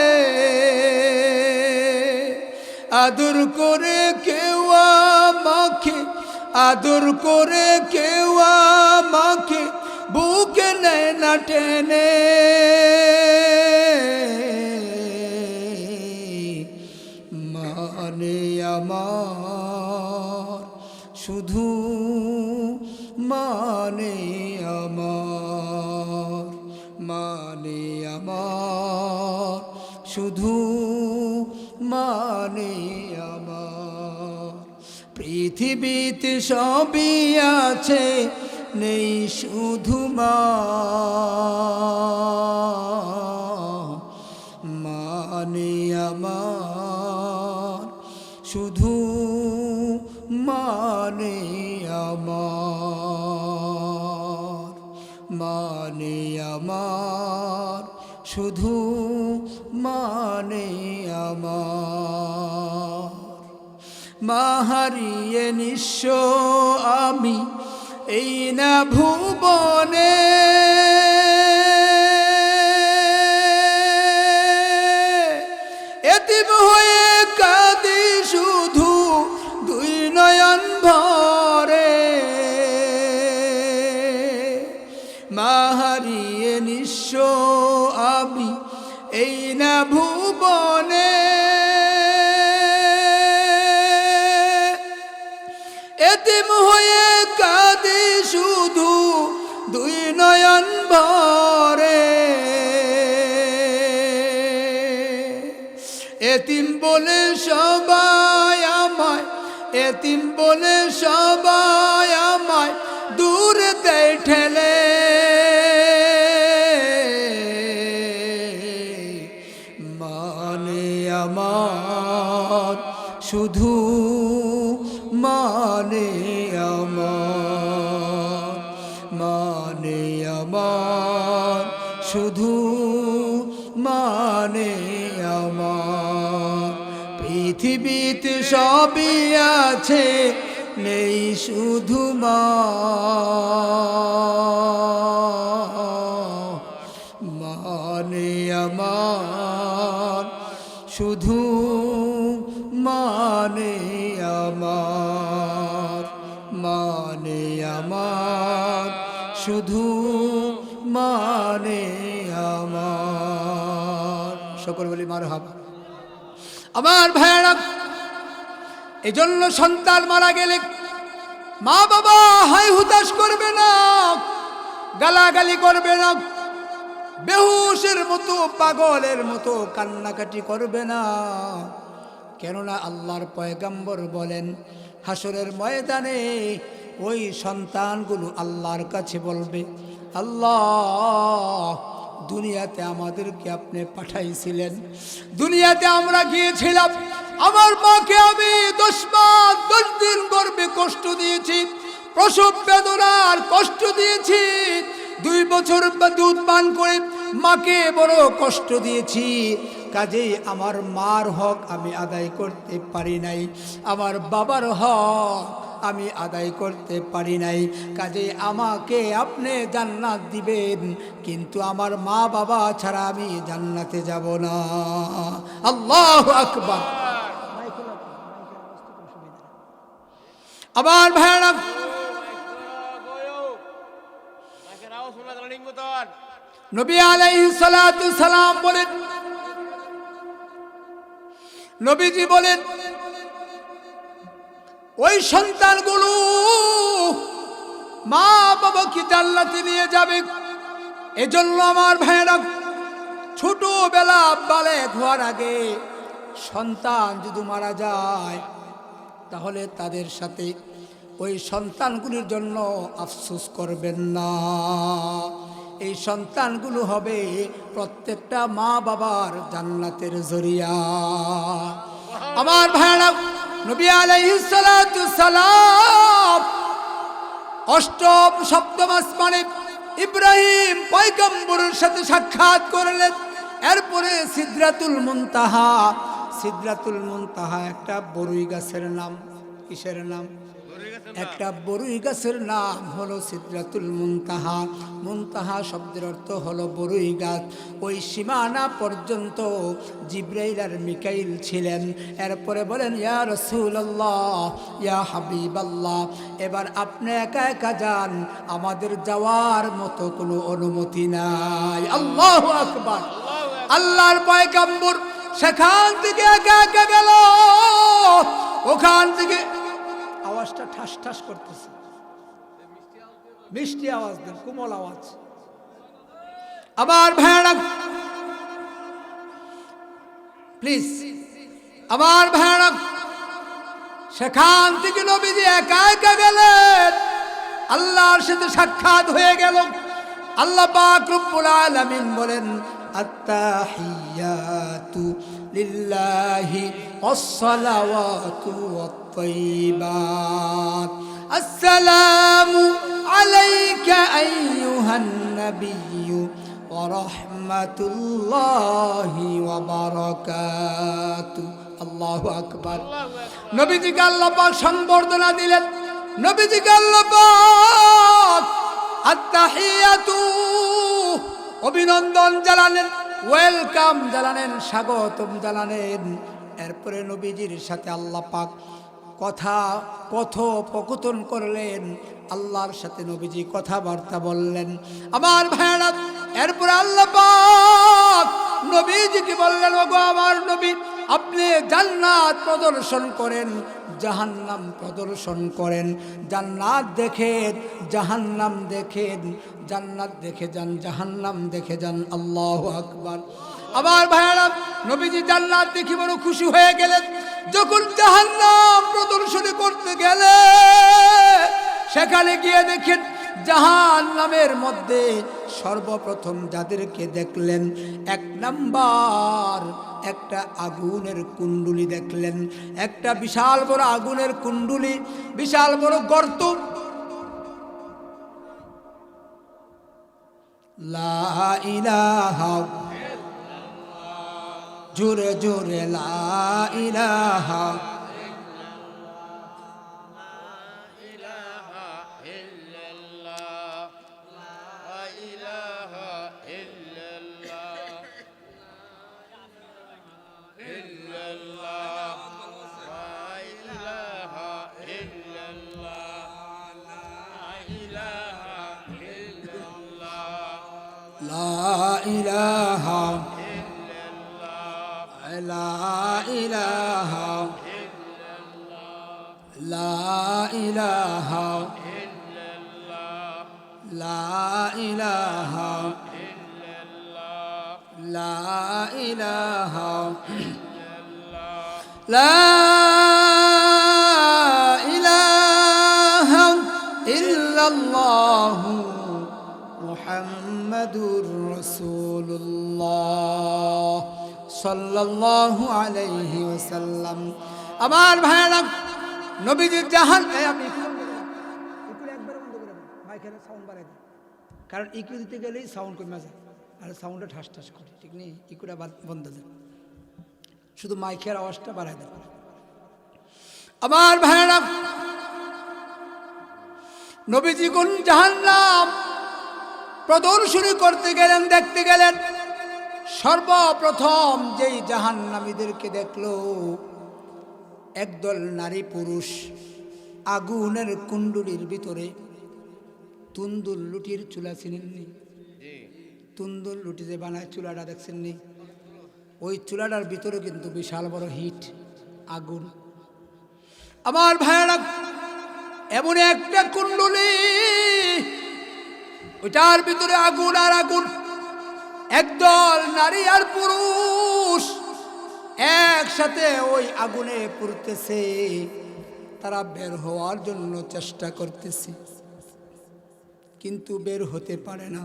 আদর করে কেউ আমাকে, আদর করে কেউ আমাকে বুকে নেয় না টেনে। মানে আমার শুধু, মানে আমার, মানে আমার শুধু, মানে আমার। পৃথিবীতে সবই আছে, নেই শুধু মা। মানে আমার শুধু, মানে আমার, মানে আমার শুধু, মানে আমার। মা হারিয়ে নিঃস্ব আমি এই না ভুবনে। এতিম হয়ে কাঁদি শুধু দুই নয়ন ভরে। মা হারিয়ে নিঃস্ব আমি এই না ভুবনে। এতিম হয়ে কাঁদি শুধু দুই নয়ন ভরে। এতিম বলে সবাই আমায়, এতিম বলে সবাই আমায় দূরে দেয় ঠেলে। মানে আমার শুধু, মানে আমার, মানে আমার শুধু, মানে আমার। পৃথিবীতে সবই আছে, নেই শুধু মা। মানে আমার শুধু, মানে আমার, মানে আমার শুধু, মানে আমার। সকল বলি মারহাবা। আমার ভাইয়েরা, এজন্য সন্তান মারা গেলে মা বাবা হাই হুতাশ করবে না, গালাগালি করবে না, বেহুশের মতো পাগলের মতো কান্নাকাটি করবে না। কেননা আল্লাহর পয়গম্বর বলেন, হাসরের ময়দানে ওই সন্তানগুলো আল্লাহর কাছে বলবে, আল্লাহ দুনিয়াতে আমাদেরকে আপনি পাঠাইছিলেন, দুনিয়াতে আমরা গিয়েছিলাম, আমার মাকে আমি 10 মাস 10 দিন গর্ভে কষ্ট দিয়েছি, প্রসব বেদনার কষ্ট দিয়েছি, 2 বছর দুধ পান করে মাকে বড় কষ্ট দিয়েছি। কাজেই আমার মার হক আমি আদায় করতে পারি নাই, আমার বাবার হক আমি আদায় করতে পারি নাই। কাজেই আমাকে আপনি জান্নাত দিবেন, কিন্তু আমার মা বাবা ছাড়া আমি জান্নাতে যাব না। আল্লাহু আকবার। আমার ভাইরা, নবী আলাইহিস সালাতু সালাম বলেন, নবীজি বলেন, ওই সন্তানগুলো মা বাবাকে জান্নাতে নিয়ে যাবে। এজন্য আমার ভাইরা, ছোটবেলা বালেগ হওয়ার আগে সন্তান যদি মারা যায়, তাহলে তাদের সাথে ওই সন্তানগুলির জন্য আফসোস করবেন না। এই সন্তানগুলো হবে প্রত্যেকটা মা বাবার জান্নাতের জরিয়া। আমার ভাইরা, নবী আলাইহিস সালাতু সালাম 8ম 7ম আসমানে ইব্রাহিম পয়গম্বরের সাথে সাক্ষাৎ করলেন। এরপরে সিদরাতুল মুনতাহা, সিদরাতুল মুনতাহা একটা বরুই গাছের নাম। কিসের নাম? একটা বরুই গাছের নাম হলো সিদরাতুল মুনতাহা। মুনতাহা শব্দের অর্থ হলো বরুই গাছ। ওই সীমানা পর্যন্ত জিবরাইল আর মিকাইল ছিলেন। এরপরে বলেন, ইয়া রাসূলুল্লাহ, ইয়া হাবিবাল্লাহ, এবার আপনি একা একা যান, আমাদের যাওয়ার মতো কোনো অনুমতি নাই। আল্লাহু আকবার। আল্লাহর পয়গম্বর সেখান থেকে একা একা গেল। ওখান থেকে আওয়াজটা ঠাস ঠাস করতেছে, মিষ্টি আওয়াজ দেন, কোমল আওয়াজ। আবার ভয়ানক, প্লিজ, আবার ভয়ানক। সেখান থেকে নবীজি একা একা গেলেন, আল্লাহর সাথে সাক্ষাৎ হয়ে গেল। আল্লাহ পাক রব্বুল আলামিন বলেন, আত্তাহিয়াতু লিল্লাহি ওয়াসসালাওয়াতু ওয়াত-তাইয়্যিবাত, আসসালামু আলাইকা আইয়ুহান নাবিয়্যু ওয়া রাহমাতুল্লাহি ওয়া বারাকাতুহু। আল্লাহু আকবার। নবীজিকে আল্লাহ পাক সংবর্ধনা দিলেন। নবীজিকে আল্লাহ পাক আত্তাহিয়াতু অভিনন্দন জানালেন, ওয়েলকাম জানালেন, স্বাগতম জানালেন। এরপরে নবীজির সাথে আল্লাহ পাক কথোপকথন করলেন। আল্লাহর সাথে নবীজি কথাবার্তা বললেন। আমার ভাইরা, এরপরে আল্লাহ পাক নবীজিকে বললেন, ওগো আমার নবী, আপনি জান্নাত প্রদর্শন করেন, জাহান্নাম প্রদর্শন করেন। জান্নাত দেখেন, জাহান্নাম দেখেন, জান্নাত দেখে যান, জাহান্নাম দেখে যান। আল্লাহু আকবার। আমার ভাইরা, নবীজি জান্নাত দেখে বড় খুশি হয়ে গেলেন। যখন জাহান্নাম প্রদর্শনী করতে গেলে, সেখানে গিয়ে দেখেন জাহান্নামের মধ্যে সর্বপ্রথম যাদেরকে দেখলেন, এক নাম্বার একটা আগুনের কুণ্ডুলি দেখলেন। একটা বিশাল বড় আগুনের কুণ্ডুলি, বিশাল বড় গর্ত। লা ইলাহা, জোরে জোরে লা ইলাহা, লা ইলাহা, লা ইলাহা, লা ইলাহা, লা ইলাহা, লা ইলাহা, লা ইলাহা ইল্লাল্লাহু মুহাম্মাদুর রাসূলুল্লাহ সাল্লাল্লাহু আলাইহি ওয়াসাল্লাম। আমার ভাইরা, নবীজির জাহান, আমি একবার বন্ধ করে মাইকের সাউন্ড বাড়াই দিই, কারণ ইকু দিতে গেলেই সাউন্ড কমে যায়, আর সাউন্ডটা ঠাস ঠাস করে, ঠিক নেই? ইকুটা বন্ধ দেন, শুধু মাইকের আওয়াজটা বাড়াই দেন। আমার ভাইরা, নবীজি কোন জাহান্নাম প্রদর্শনী করতে গেলেন, দেখতে গেলেন। সর্বপ্রথম যেই জাহান্নামীদেরকে দেখলো, একদল নারী পুরুষ আগুনের কুণ্ডুলির ভিতরে তুন্দুল লুটির চুলা, চিনেননি? তুন্দুল লুটি যে বানায় চুলাটা, দেখছেননি? ওই চুলাটার ভিতরে কিন্তু বিশাল বড় হিট, আগুন। আমার ভাইয়েরা, এমন একটা কুণ্ডুলি, ওইটার ভিতরে আগুন আর আগুন। একদল নারী আর পুরুষ একসাথে ওই আগুনে পুড়তেছে। তারা বের হওয়ার জন্য চেষ্টা করতেছে, কিন্তু বের হতে পারে না।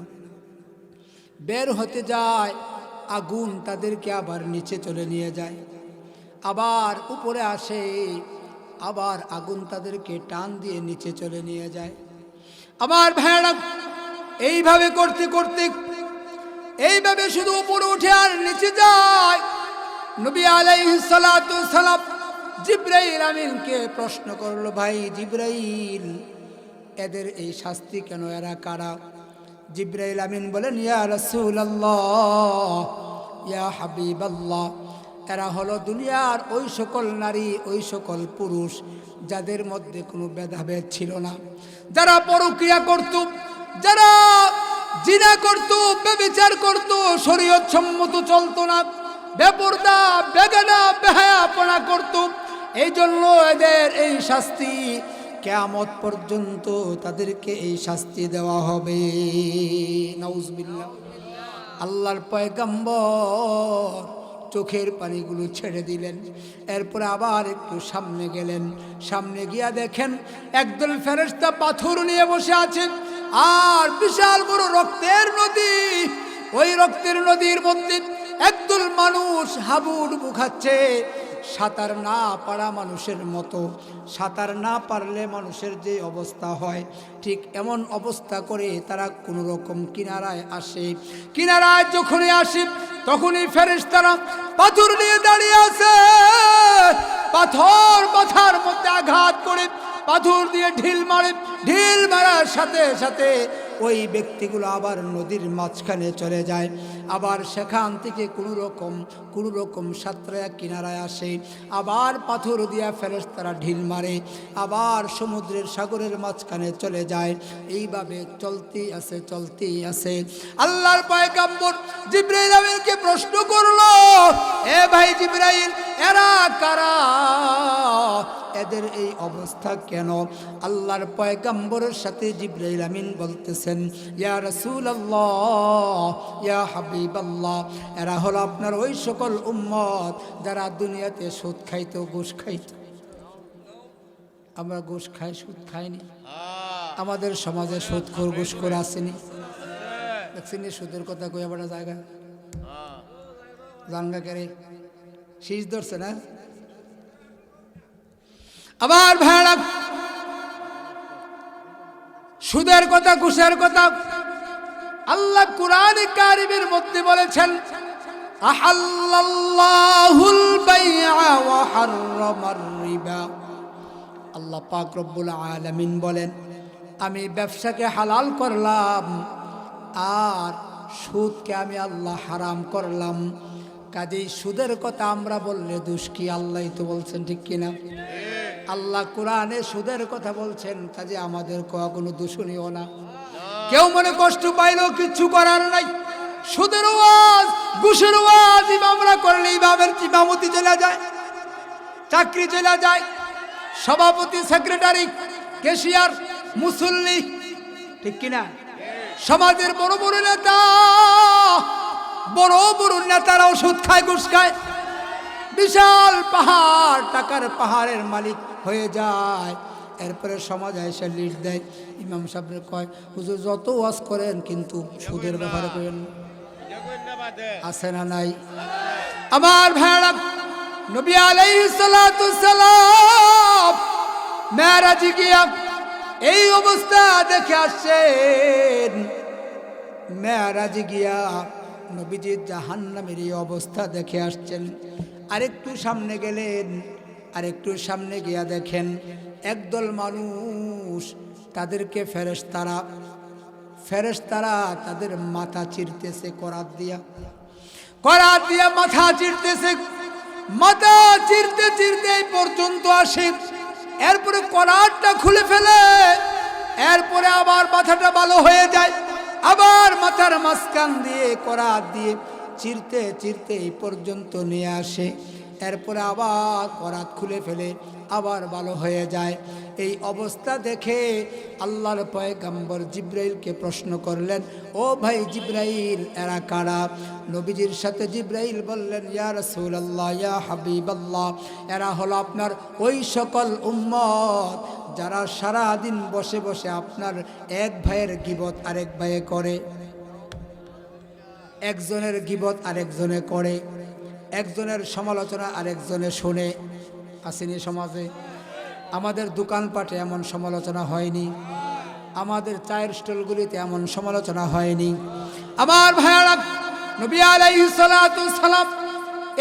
বের হতে যায়, আগুন তাদেরকে আবার নিচে চলে নিয়ে যায়, আবার উপরে আসে, আবার আগুন তাদেরকে টান দিয়ে নিচে চলে নিয়ে যায়। আমার ভাইরা, এইভাবে করতে করতে এইভাবে শুধু উপরে উঠে আর নিচে যায়। নবী আলাইহিস সালাতু সালাম জিবরাইল আমিনকে প্রশ্ন করলো, ভাই জিবরাইল, এদের এই শাস্তি কেন, এরা কারা? জিবরাইল আমিন বলেন, ইয়া রাসূলুল্লাহ, ইয়া হাবিবাল্লাহ, এরা হলো দুনিয়ার ওই সকল নারী, ওই সকল পুরুষ যাদের মধ্যে কোনো ভেদাভেদ ছিল না, যারা পরক্রিয়া করত, যারা জিনা করত, ব্যভিচার করত, শরীয়ত সম্মত চলতো না, বেপরদা, বেগানা, বেহায়াপনা করত। এই জন্য এদের এই শাস্তি, কিয়ামত পর্যন্ত তাদেরকে এই শাস্তি দেওয়া হবে। নাউজুবিল্লাহ। আল্লাহর পয়গম্বর চোখের পানিগুলো ছেড়ে দিলেন। এরপরে আবার একটু সামনে গেলেন। সামনে গিয়া দেখেন একদল ফেরেশতা পাথর নিয়ে বসে আছে, আর বিশাল বড় রক্তের নদী। ওই রক্তের নদীর মধ্যে একদল মানুষ হাবুডুবু খাচ্ছে, সাঁতার না পারা মানুষের মতো। সাঁতার না পারলে মানুষের যে অবস্থা হয়, ঠিক এমন অবস্থা করে তারা কোনো রকম কিনারায় আসে। কিনারায় যখনই আসে তখনই ফেরেশতারা পাথর নিয়ে দাঁড়িয়ে আছে। পাথর মাথার মধ্যে আঘাত করে পাথর দিয়ে ঢিল মারে। ঢিল মারার সাথে সাথে ওই ব্যক্তিগুলো আবার নদীর মাঝখানে চলে যায়। আবার সেখান থেকে কোনো রকম সাঁতরায়া কিনারায় আসে। আবার পাথর দিয়া ফেরেশতারা ঢিল মারে, আবার সমুদ্রের সাগরের মাঝখানে চলে যায়। এইভাবে চলতেই আছে। আল্লাহর পয়গম্বর জিবরাইল আমিনকে প্রশ্ন করলো, এ ভাই জিবরাইল, এরা কারা, এদের এই অবস্থা কেন? আল্লাহর পয়গম্বরের সাথে জিবরাইল আমিন বলতেছেন, ইয়া রাসূলুল্লাহ, ইয়া হাবিবাল্লাহ, এরা হলো আপনার ওই সকল উম্মত যারা দুনিয়াতে সুদ খাইতো, ঘুষ খাইতো। আমরা ঘুষ খাই, সুদ খাইনি? আমাদের সমাজে সুদখোর, ঘুষখোর আসেনি? দেখছেন সুদের কথা কই আবার জায়গা জাঙ্গা করে শীষ ধরছে না? আবার ভাড়া সুদের কথা, ঘুষের কথা আল্লাহ কুরআনে কারীমের মধ্যে বলেছেন, আহাল্লাল্লাহুল বাইআ ওয়া হাররামার রিবা। আল্লাহ পাক রব্বুল আলামিন বলেন, আমি ব্যবসাকে হালাল করলাম আর সুদকে আমি আল্লাহ হারাম করলাম। কাজেই সুদের কথা আমরা বললে দোষ কি? আল্লাহই তো বলছেন, ঠিক কিনা? আল্লাহ কোরআনে সুদের কথা বলছেন, কাজে আমাদের কোনো দূষণীয় না। কেউ মনে কষ্ট পাইলেও কিচ্ছু করার নাই। সুদের ওয়াজ, ঘুষের ওয়াজ ইমামরা করলে ইমামের ইমামতি চলে যায়, চাকরি চলে যায়, সভাপতি, সেক্রেটারি, ক্যাশিয়ার, মুসল্লি, ঠিক কিনা? সমাজের বড় বড় নেতারাও সুদ খায়, ঘুষ খায়। বিশাল পাহাড়, টাকার পাহাড়ের মালিক হয়ে যায়। এরপরে সমাজ এসে লিড দেয়। ইমাম সাহেব কয়, হুজুর যত ওয়াজ করেন কিন্তু সুদের ব্যাপারে করেন, আছে না নাই? আমার ভাইরা, নবী আলাইহিস সালাতু সালাম মেরাজে গিয়া এই অবস্থা দেখে আসছেন। মেরাজে গিয়া নবীজি জাহান্নামের এই অবস্থা দেখে আসছেন। আরেকটু সামনে গেলেন, আরেকটু সামনে গিয়া দেখেন একদল মানুষ, তাদেরকে ফেরেশতারা তাদের মাথা চিরতেছে করাত দিয়া মাথা চিরতেছে। মাথা চিরতে চিরতে এই পর্যন্ত আসে। এরপরে করাতটা খুলে ফেলে, এরপরে আবার মাথাটা ভালো হয়ে যায়। আবার মাথার মাঝখান দিয়ে করাত দিয়ে চিরতে চিরতে এই পর্যন্ত নিয়ে আসে। এরপরে আবার করাত খুলে ফেলে, আবার ভালো হয়ে যায়। এই অবস্থা দেখে আল্লাহর পয়গম্বর জিবরাইলকে প্রশ্ন করলেন, ও ভাই জিবরাইল, এরা কারা? নবীজির সাথে জিবরাইল বললেন, ইয়া রাসূলুল্লাহ, ইয়া হাবিবাল্লাহ, এরা হলো আপনার ওই সকল উম্মত যারা সারা দিন বসে বসে আপনার এক ভাইয়ের গীবত আরেক ভাইয়ে করে, একজনের গীবত আরেকজনে করে, একজনের সমালোচনা আরেকজনে শুনে। আসেনি সমাজে? আমাদের দোকানপাটে এমন সমালোচনা হয়নি? আমাদের চায়ের স্টলগুলিতে এমন সমালোচনা হয়নি। আমার ভাইয়ারা, নবী আলাইহিস সালাতু সালাম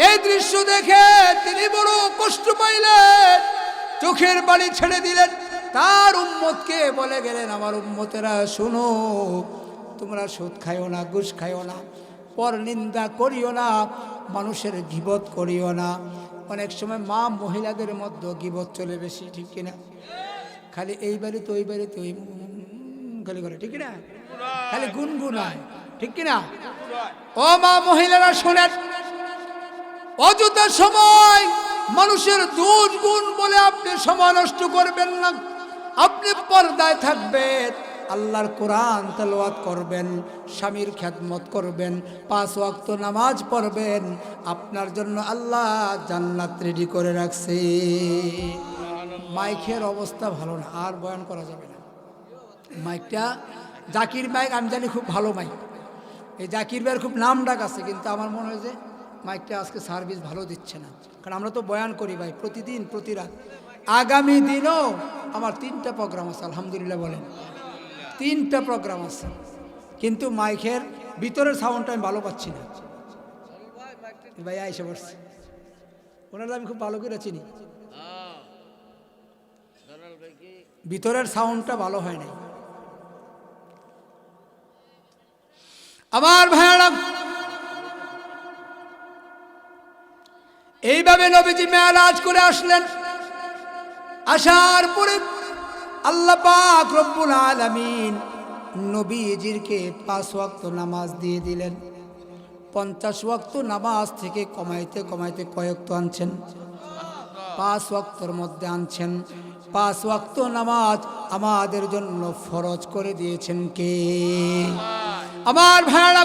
এই দৃশ্য দেখে তিনি বড় কষ্ট পাইলেন, চোখের পানি ছেড়ে দিলেন। তার উম্মতকে বলে গেলেন, আমার উম্মতেরা শোনো, তোমরা সুদ খাইও না, ঘুষ খাইও না, পর নিন্দা করিও না, মানুষের গীবত করিও না। অনেক সময় মা মহিলাদের মধ্যে গীবত চলে বেশি, ঠিক কিনা? খালি এই বাড়িতে ওই বাড়িতে ওই খালি করে, ঠিক কিনা? খালি গুনগুনায়, ঠিক কিনা? ও মা মহিলারা শোনেন, অযথা সময় মানুষের দোষ গুণ বলে আপনি সময় নষ্ট করবেন না। আপনি পর্দায় থাকবেন, আল্লাহর কোরআন তেলাওয়াত করবেন, স্বামীর খেদমত করবেন, 5 ওয়াক্ত নামাজ পড়বেন। আপনার জন্য আল্লাহ জান্নাত রেডি করে রাখছে। মাইকের অবস্থা ভালো না, আর বয়ান করা যাবে না। মাইকটা জাকির মাইক, আমি জানি খুব ভালো মাইক, এই জাকির ভাইয়ের খুব নাম ডাক আছে, কিন্তু আমার মনে হয় যে মাইকটা আজকে সার্ভিস ভালো দিচ্ছে না। কারণ আমরা তো বয়ান করি ভাই প্রতিদিন, প্রতি রাত। আগামী দিনও আমার 3টা প্রোগ্রাম আছে, আলহামদুলিল্লাহ বলেন, 3টা প্রোগ্রাম আছে, কিন্তু মাইকের ভিতরের সাউন্ডটা আমি ভালো পাচ্ছি না। ভাই আইসা পড়ছে, ওনারা আমি খুব ভালো করে চিনি, ভিতরের সাউন্ডটা ভালো হয় নাই। আমার ভাইয়ারা, এইভাবে নবীজি মেরাজ করে আসলেন। আসার পরে আল্লাহ পাক রব্বুল আলামিন নবীজিরকে 5 ওয়াক্ত নামাজ দিয়ে দিলেন। 50 ওয়াক্ত নামাজ থেকে কমাইতে কমাইতে কয়েকটা আনছেন, 5 ওয়াক্তর মধ্যে আনছেন। 5 ওয়াক্ত নামাজ আমাদের জন্য ফরজ করে দিয়েছেন কে? আমার ভাইরা,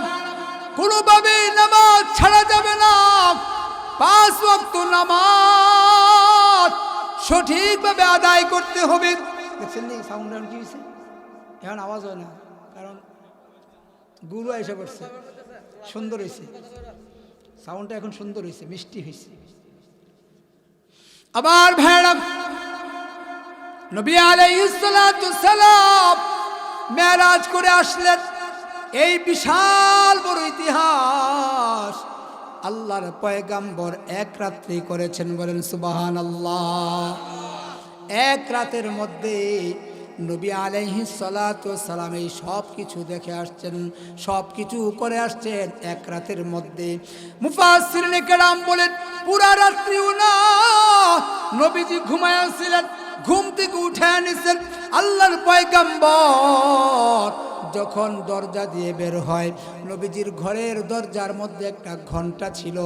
কোনোভাবে নামাজ ছাড়া যাবে না। 5 ওয়াক্ত নামাজ সঠিকভাবে আদায় করতে হবে। দেখছেন নি সাউন্ড কি হয়েছে? এখন আওয়াজ হয় না, কারণ গুরু এসে পড়ছে। সুন্দর হয়েছে সাউন্ডটা, এখন সুন্দর হয়েছে, মিষ্টি হয়েছে। আবার ভাইরা, নবী আলাইহিস সালাতু সালাম মেরাজ করে আসলেন। এই বিশাল বড় ইতিহাস আল্লাহর পয়গাম্বর 1 রাত্রি করেছেন, বলেন সুবহানাল্লাহ। 1 রাতের মধ্যে নবী আলাইহিস সালাতু সালাম এই সব কিছু দেখে আসছেন, সব কিছু করে আসছেন 1 রাতের মধ্যে। মুফাসসিরিনে কেরাম বলেন, পুরা রাত্রিও না, নবীজি ঘুমায়াছিলেন, ঘুম থেকে উঠে আনিছেন। আল্লাহর পয়গাম্বর যখন দরজা দিয়ে বের হয়, নবীজির ঘরের দরজার মধ্যে একটা ঘন্টা ছিল।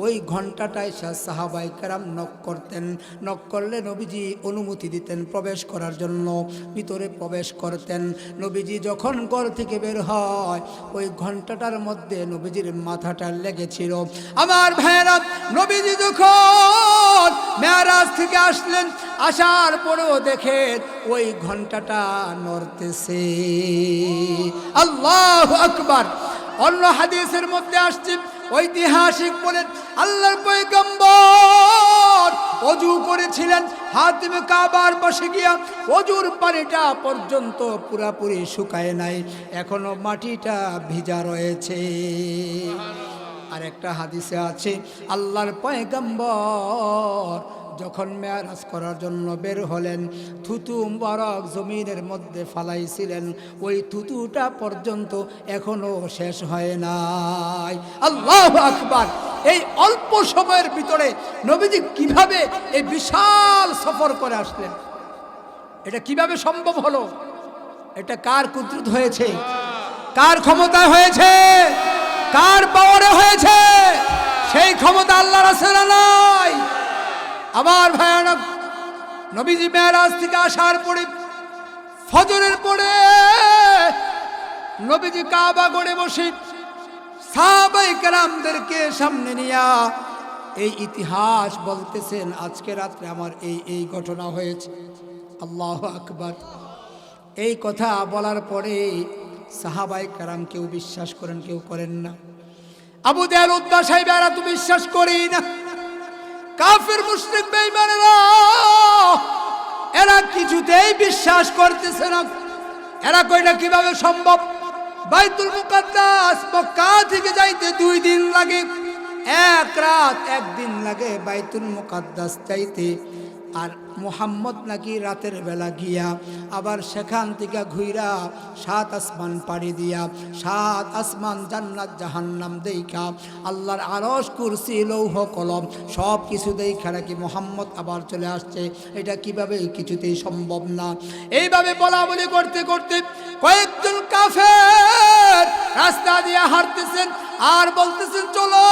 ওই ঘন্টাটায় সাহাবায়ে কেরাম নক করতেন। নক করলে নবীজি অনুমতি দিতেন প্রবেশ করার জন্য, ভিতরে প্রবেশ করতেন। নবীজি যখন ঘর থেকে বের হয়, ওই ঘন্টাটার মধ্যে নবীজির মাথাটা লেগেছিল। আমার ভাইয়েরা, নবীজি যখন মেরাজ থেকে আসলেন, আসার পরেও দেখেন ওই ঘন্টাটা নড়তেছে। আল্লাহু আকবার। অন্য হাদিসের মধ্যে আসছে, ঐতিহাসিক বলেন, আল্লাহর পয়গম্বর ওযু করেছিলেন, হাতিমে কাবার পাশে গিয়া ওযুর পানিটা পর্যন্ত পুরাপুরি শুকায় নাই, এখনো মাটিটা ভিজা রয়েছে। আর একটা হাদিসে আছে, আল্লাহর পয়গম্বর যখন মেরাজ করার জন্য বের হলেন, থুতু মুবারক জমিনের মধ্যে ফালাইছিলেন, ওই থুতুটা পর্যন্ত এখনো শেষ হয় নাই। আল্লাহু আকবার। এই অল্প সময়ের ভিতরে নবীজি কিভাবে এই বিশাল সফর করে আসলেন, এটা কিভাবে সম্ভব হলো? এটা কার কুদরত হয়েছে? কার ক্ষমতায় হয়েছে? কার পাওয়ারে হয়েছে? সেই ক্ষমতা আল্লাহর রাসূল নাই। আমার ভয়ানক, নবীজি মেরাজ থেকে আসার পরে ফজরের পরে নবীজি কাবা গড়ে বসে সাহাবায়ে কেরামদেরকে সামনে নিয়া এই ইতিহাস বলতেছেন, আজকে রাত্রে আমার এই ঘটনা হয়েছে। আল্লাহু আকবার। এই কথা বলার পরে সাহাবায়ে কেরাম কেউ বিশ্বাস করেন, কেউ করেন না। আবু জাহল, উতবা, সাইবা এরা তো বিশ্বাস করেই না। কাফের মুশরিক বেঈমানেরা এরা কিছুতেই বিশ্বাস করতেছে না। এরা কয়টা কিভাবে সম্ভব? বাইতুল মুকাদ্দাস মক্কা থেকে যাইতে 2 দিন লাগে, 1 রাত 1 দিন লাগে বাইতুল মুকাদ্দাস যাইতে। আর মুহাম্মদ নাকি রাতের বেলা গিয়া আবার সেখান থেকে ঘুইরা 7 আসমান পাড়ি দিয়া 7 আসমান জান্নাত জাহান্নাম দেইখা আল্লাহর আরশ কুরসি লৌহ কলম সব কিছু দেইখা নাকি মুহাম্মদ আবার চলে আসছে। এটা কিভাবে? কিছুতেই সম্ভব না। এইভাবে বলা বলি করতে করতে কয়েকজন কাফের রাস্তা দিয়ে হাঁটতেছেন আর বলতেছেন চলো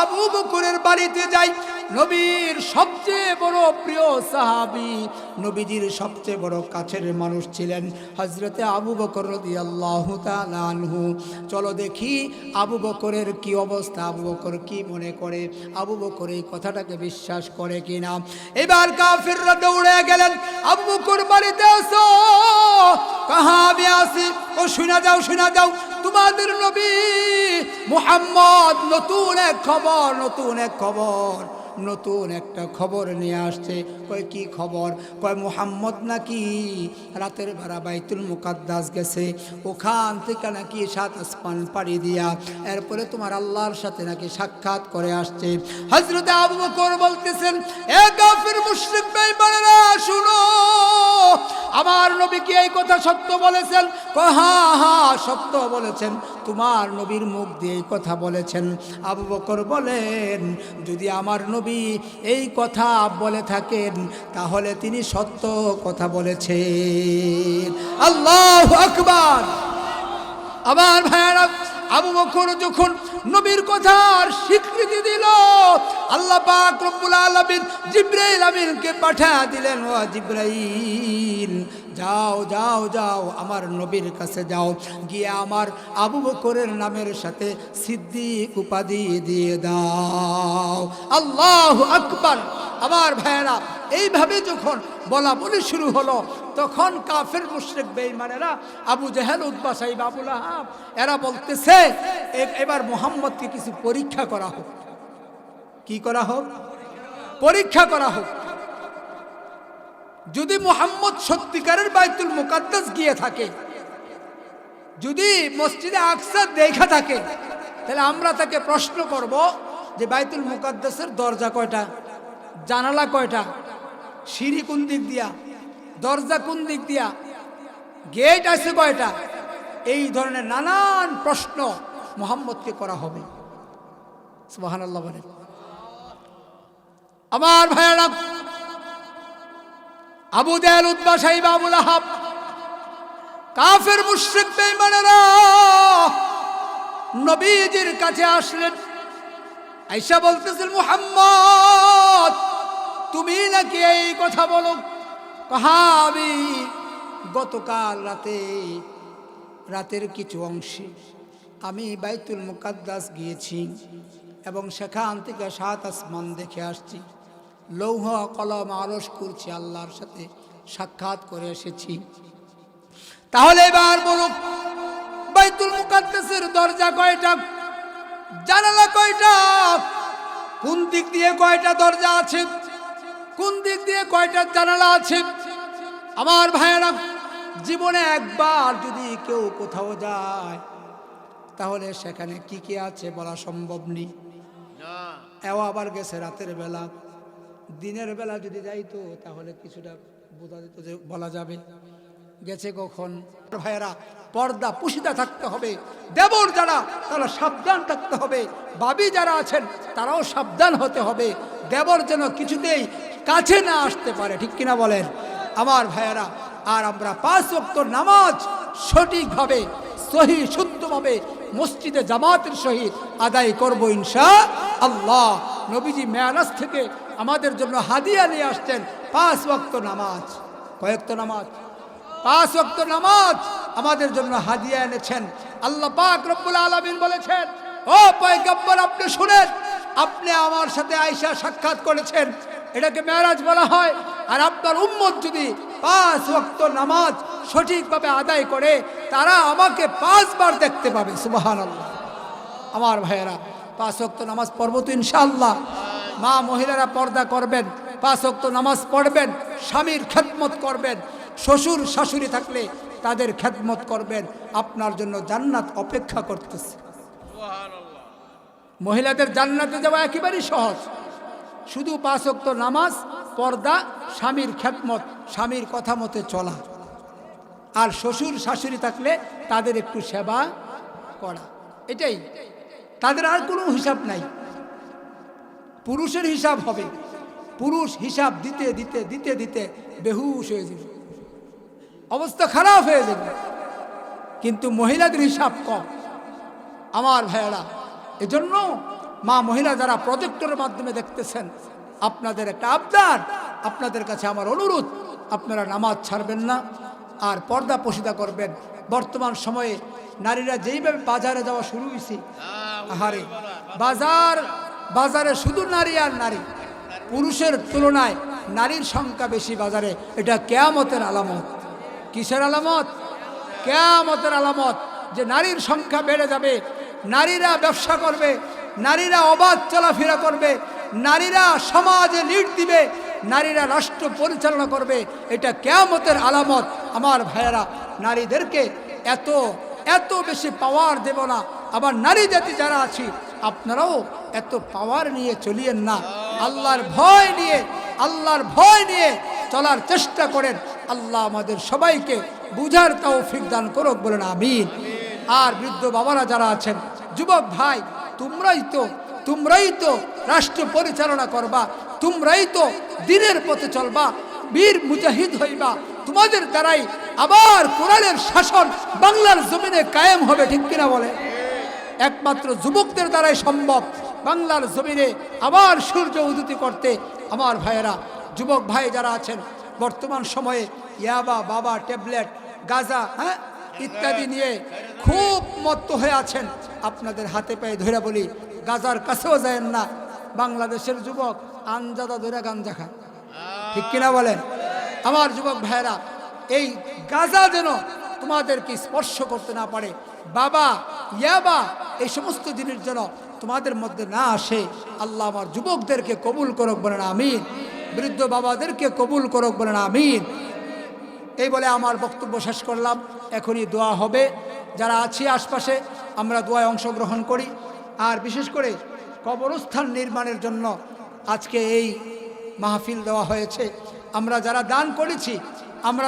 আবু বকরের বাড়িতে যাই। নবীর সবচেয়ে বড় প্রিয় সাহাবী, নবীজির সবচেয়ে বড় কাছের মানুষ ছিলেন হযরতে আবু বকর রাদিয়াল্লাহু তাআলা আনহু। চলো দেখি আবু বকরের কি অবস্থা, আবু বকর কি মনে করে, আবু বকর এই কথাটাকে বিশ্বাস করে কিনা। এবার কাফিররা দৌড়ে গেলেন, আবু বকর বাড়িতে আসো, কাহাবে আসি, ও শুনা যাও শুনা যাও, তোমাদের নবী মুহাম্মদ নতুন এক খবর, নতুন এক খবর, নতুন একটা খবর নিয়ে আসছে। কয় কি খবর? কয় মুহাম্মদ নাকি রাতের বেলা বাইতুল মুকাদ্দাস গেছে, ওখান থেকে নাকি 7 আসমান পাড়ি দিয়া এরপরে তোমার আল্লাহর সাথে নাকি সাক্ষাৎ করে আসছে। হযরতে আবু বকর বলতেছেন, এ কাফির মুশরিক বেঈমানেরা শুনো, আমার নবী কি এই কথা সত্য বলেছেন? কয় হ্যাঁ হ্যাঁ সত্য বলেছেন, তোমার নবীর মুখ দিয়ে এই কথা বলেছেন। আবু বকর বলেন, যদি আমার নবী এই কথা বলে থাকেন তাহলে তিনি সত্য কথা বলেছেন। আল্লাহু আকবার। আমার ভাইরা, আবু বকর যখন নবীর কথার স্বীকৃতি দিল, আল্লাহ পাক রব্বুল আলামিন জিবরাইল আমিনকে পাঠিয়ে দিলেন, ও জিবরাইল যাও যাও যাও আমার নবীর কাছে যাও, গিয়ে আমার আবু বকরের নামের সাথে সিদ্দিক উপাধি দিয়ে দাও। আল্লাহু আকবার। আমার ভাইয়েরা, এইভাবে যখন বলা বলি শুরু হলো তখন কাফের মুশরিক বেঈমানেরা আবু জেহেল, উতবা, সাইবা, আবু লাহাব এরা বলতেছে এবার মুহাম্মদকে কিছু পরীক্ষা করা হোক। কি করা হোক? পরীক্ষা করা হোক। যদি মুহাম্মদ সত্যিকারের বাইতুল মুকাদ্দাস গিয়ে থাকে, যদি মসজিদে আকসা দেখা থাকে, তাহলে আমরা তাকে প্রশ্ন করব যে বাইতুল মুকাদ্দাসের দরজা কয়টা, জানালা কয়টা, সিঁড়ি কোন দিক দিয়া, দরজা কোন দিক দিয়া, গেট আছে কয়টা, এই ধরনের নানান প্রশ্ন মুহাম্মদকে করা হবে। সুবহানাল্লাহ বলেন। আমার ভাইয়েরা, আবু জেহেল, উতবা, সাইবা, আবু লাহাব কাফের মুশরিক বেঈমানেরা নবীজির কাছে আসলেন। আয়েশা বলতেছেন, মুহাম্মদ তুমি নাকি এই কথা বলো? আমি গতকাল রাতের কিছু অংশে আমি বাইতুল মুকাদ্দাস গিয়েছি এবং সেখান থেকে 7 আসমান দেখে আসছি, লৌহ কলম আরশ কুরসি আল্লাহর সাথে সাক্ষাৎ করে এসেছি। তাহলে এবার বলুন, বাইতুল মুকাদ্দাসের দরজা কয়টা, জানালা কয়টা, কোন দিক দিয়ে কয়টা দরজা আছে, কোন দিক দিয়ে কয়টা জানালা আছে? আমার ভাইয়েরা, জীবনে একবার যদি কেউ কোথাও যায় তাহলে সেখানে কি কি আছে বলা সম্ভব নেই। এও আবার গেছে রাতের বেলা, দিনের বেলা যদি যাইতো তাহলে কিছুটা বোঝা যেত যে বলা যাবে। গেছে কখন? ভাইয়েরা, পর্দা পুশিদা থাকতে হবে। দেবর যারা তারা সাবধান থাকতে হবে, বাবি যারা আছেন তারাও সাবধান হতে হবে, দেবর যেন কিছুতেই কাছে না আসতে পারে। ঠিক কিনা বলেন আমার ভাইয়েরা? আর আমরা 5 ওয়াক্ত নামাজ সঠিকভাবে সহি শুদ্ধভাবে মসজিদে জামাতের সহিত আদায় করব ইনশাআল্লাহ। নবীজি মেরাজ থেকে আমাদের জন্য হাদিয়া নিয়ে আসছেন 5 ওয়াক্ত নামাজ। কয়েকত নামাজ? 5 ওয়াক্ত নামাজ আমাদের জন্য হাদিয়া এনেছেন। আল্লাহ পাক রব্বুল আলামিন বলেছেন, ও পয়গম্বর আপনি শুনেন, আপনি আমার সাথে আয়েশা সাক্ষাৎ করেছেন, এটাকে মেরাজ বলা হয়। আর আপনার উম্মত যদি 5 ওয়াক্ত নামাজ সঠিকভাবে আদায় করে তারা আমাকে 5 বার দেখতে পাবে। সুবহানাল্লাহ। আমার ভাইয়েরা, 5 ওয়াক্ত নামাজ পড়ব তো ইনশাআল্লাহ। মা মহিলারা পর্দা করবেন, 5 ওয়াক্ত নামাজ পড়বেন, স্বামীর খেদমত করবেন, শ্বশুর শাশুড়ি থাকলে তাদের খেদমত করবেন, আপনার জন্য জান্নাত অপেক্ষা করতেছে। মহিলাদের জান্নাতে যাওয়া একেবারেই সহজ, শুধু 5 ওয়াক্ত নামাজ, পর্দা, স্বামীর খেদমত, স্বামীর কথা মতে চলা, আর শ্বশুর শাশুড়ি থাকলে তাদের একটু সেবা করা, এটাই তাদের, আর কোনো হিসাব নাই। পুরুষের হিসাব হবে, পুরুষ হিসাব দিতে দিতে দিতে দিতে বেহুশ হয়ে যাবে, অবস্থা খারাপ হয়ে যাবে, কিন্তু মহিলাদের হিসাব কম আমার ভাইয়েরা। এজন্য মা মহিলা যারা প্রজেক্টরের মাধ্যমে দেখতেছেন, আপনাদের একটা আবদার, আপনাদের কাছে আমার অনুরোধ, আপনারা নামাজ ছাড়বেন না, আর পর্দা পশিদা করবেন। বর্তমান সময়ে নারীরা যেইভাবে বাজারে যাওয়া শুরু হয়েছে, আহারে বাজারে শুধু নারী আর নারী, পুরুষের তুলনায় নারীর সংখ্যা বেশি বাজারে। এটা কিয়ামতের আলামত। কিসের আলামত? কিয়ামতের আলামত, যে নারীর সংখ্যা বেড়ে যাবে, নারীরা ব্যবসা করবে, নারীরা অবাধ চলাফেরা করবে, নারীরা সমাজে লিড দিবে, নারীরা রাষ্ট্র পরিচালনা করবে। এটা কিয়ামতের আলামত আমার ভাইয়েরা। নারীদেরকে এত এত বেশি পাওয়ার দেব না। আবার নারী জাতি যারা আছি, আপনারাও এত পাওয়ার নিয়ে চলিয়েন না, আল্লাহর ভয় নিয়ে চলার চেষ্টা করেন। আল্লাহ আমাদের সবাইকে বুঝার তৌফিক দান করুক, বলেন আমিন। আর বৃদ্ধ বাবারা যারা আছেন, যুবক ভাই, তোমরাই তো রাষ্ট্র পরিচালনা করবা, তোমরাই তো দ্বীনের পথে চলবা, বীর মুজাহিদ হইবা। তোমাদের দ্বারাই আবার কোরআনের শাসন বাংলার জমিনে কায়েম হবে, ঠিক কিনা বলে? একমাত্র যুবকদের দ্বারাই সম্ভব বাংলার জমিনে আবার সূর্য উদিত করতে। আমার ভাইয়েরা, যুবক ভাই যারা আছেন, বর্তমান সময়ে ইয়াবা, বাবা, ট্যাবলেট, গাঁজা, ইত্যাদি নিয়ে খুব মত্ত হয়ে আছেন। আপনাদের হাতে পায়ে ধরে বলি, গাঁজার কাছেও যায়েন না। বাংলাদেশের যুবক আঞ্জাদা ধরে গাঞ্জা খায়, ঠিক কিনা বলেন? আমার যুবক ভাইয়েরা, এই গাঁজা যেন তোমাদেরকে স্পর্শ করতে না পারে, বাবা, ইয়াবা, এই সমস্ত জিনিস যেন তোমাদের মধ্যে না আসে। আল্লাহ আমার যুবকদেরকে কবুল করুক, বলেন আমিন। বৃদ্ধ বাবাদেরকে কবুল করুক, বলেন আমিন। এই বলে আমার বক্তব্য শেষ করলাম। এখনই দোয়া হবে। যারা আছি আশপাশে, আমরা দোয়ায় অংশগ্রহণ করি। আর বিশেষ করে কবরস্থান নির্মাণের জন্য আজকে এই মাহফিল দেওয়া হয়েছে। আমরা যারা দান করেছি, আমরা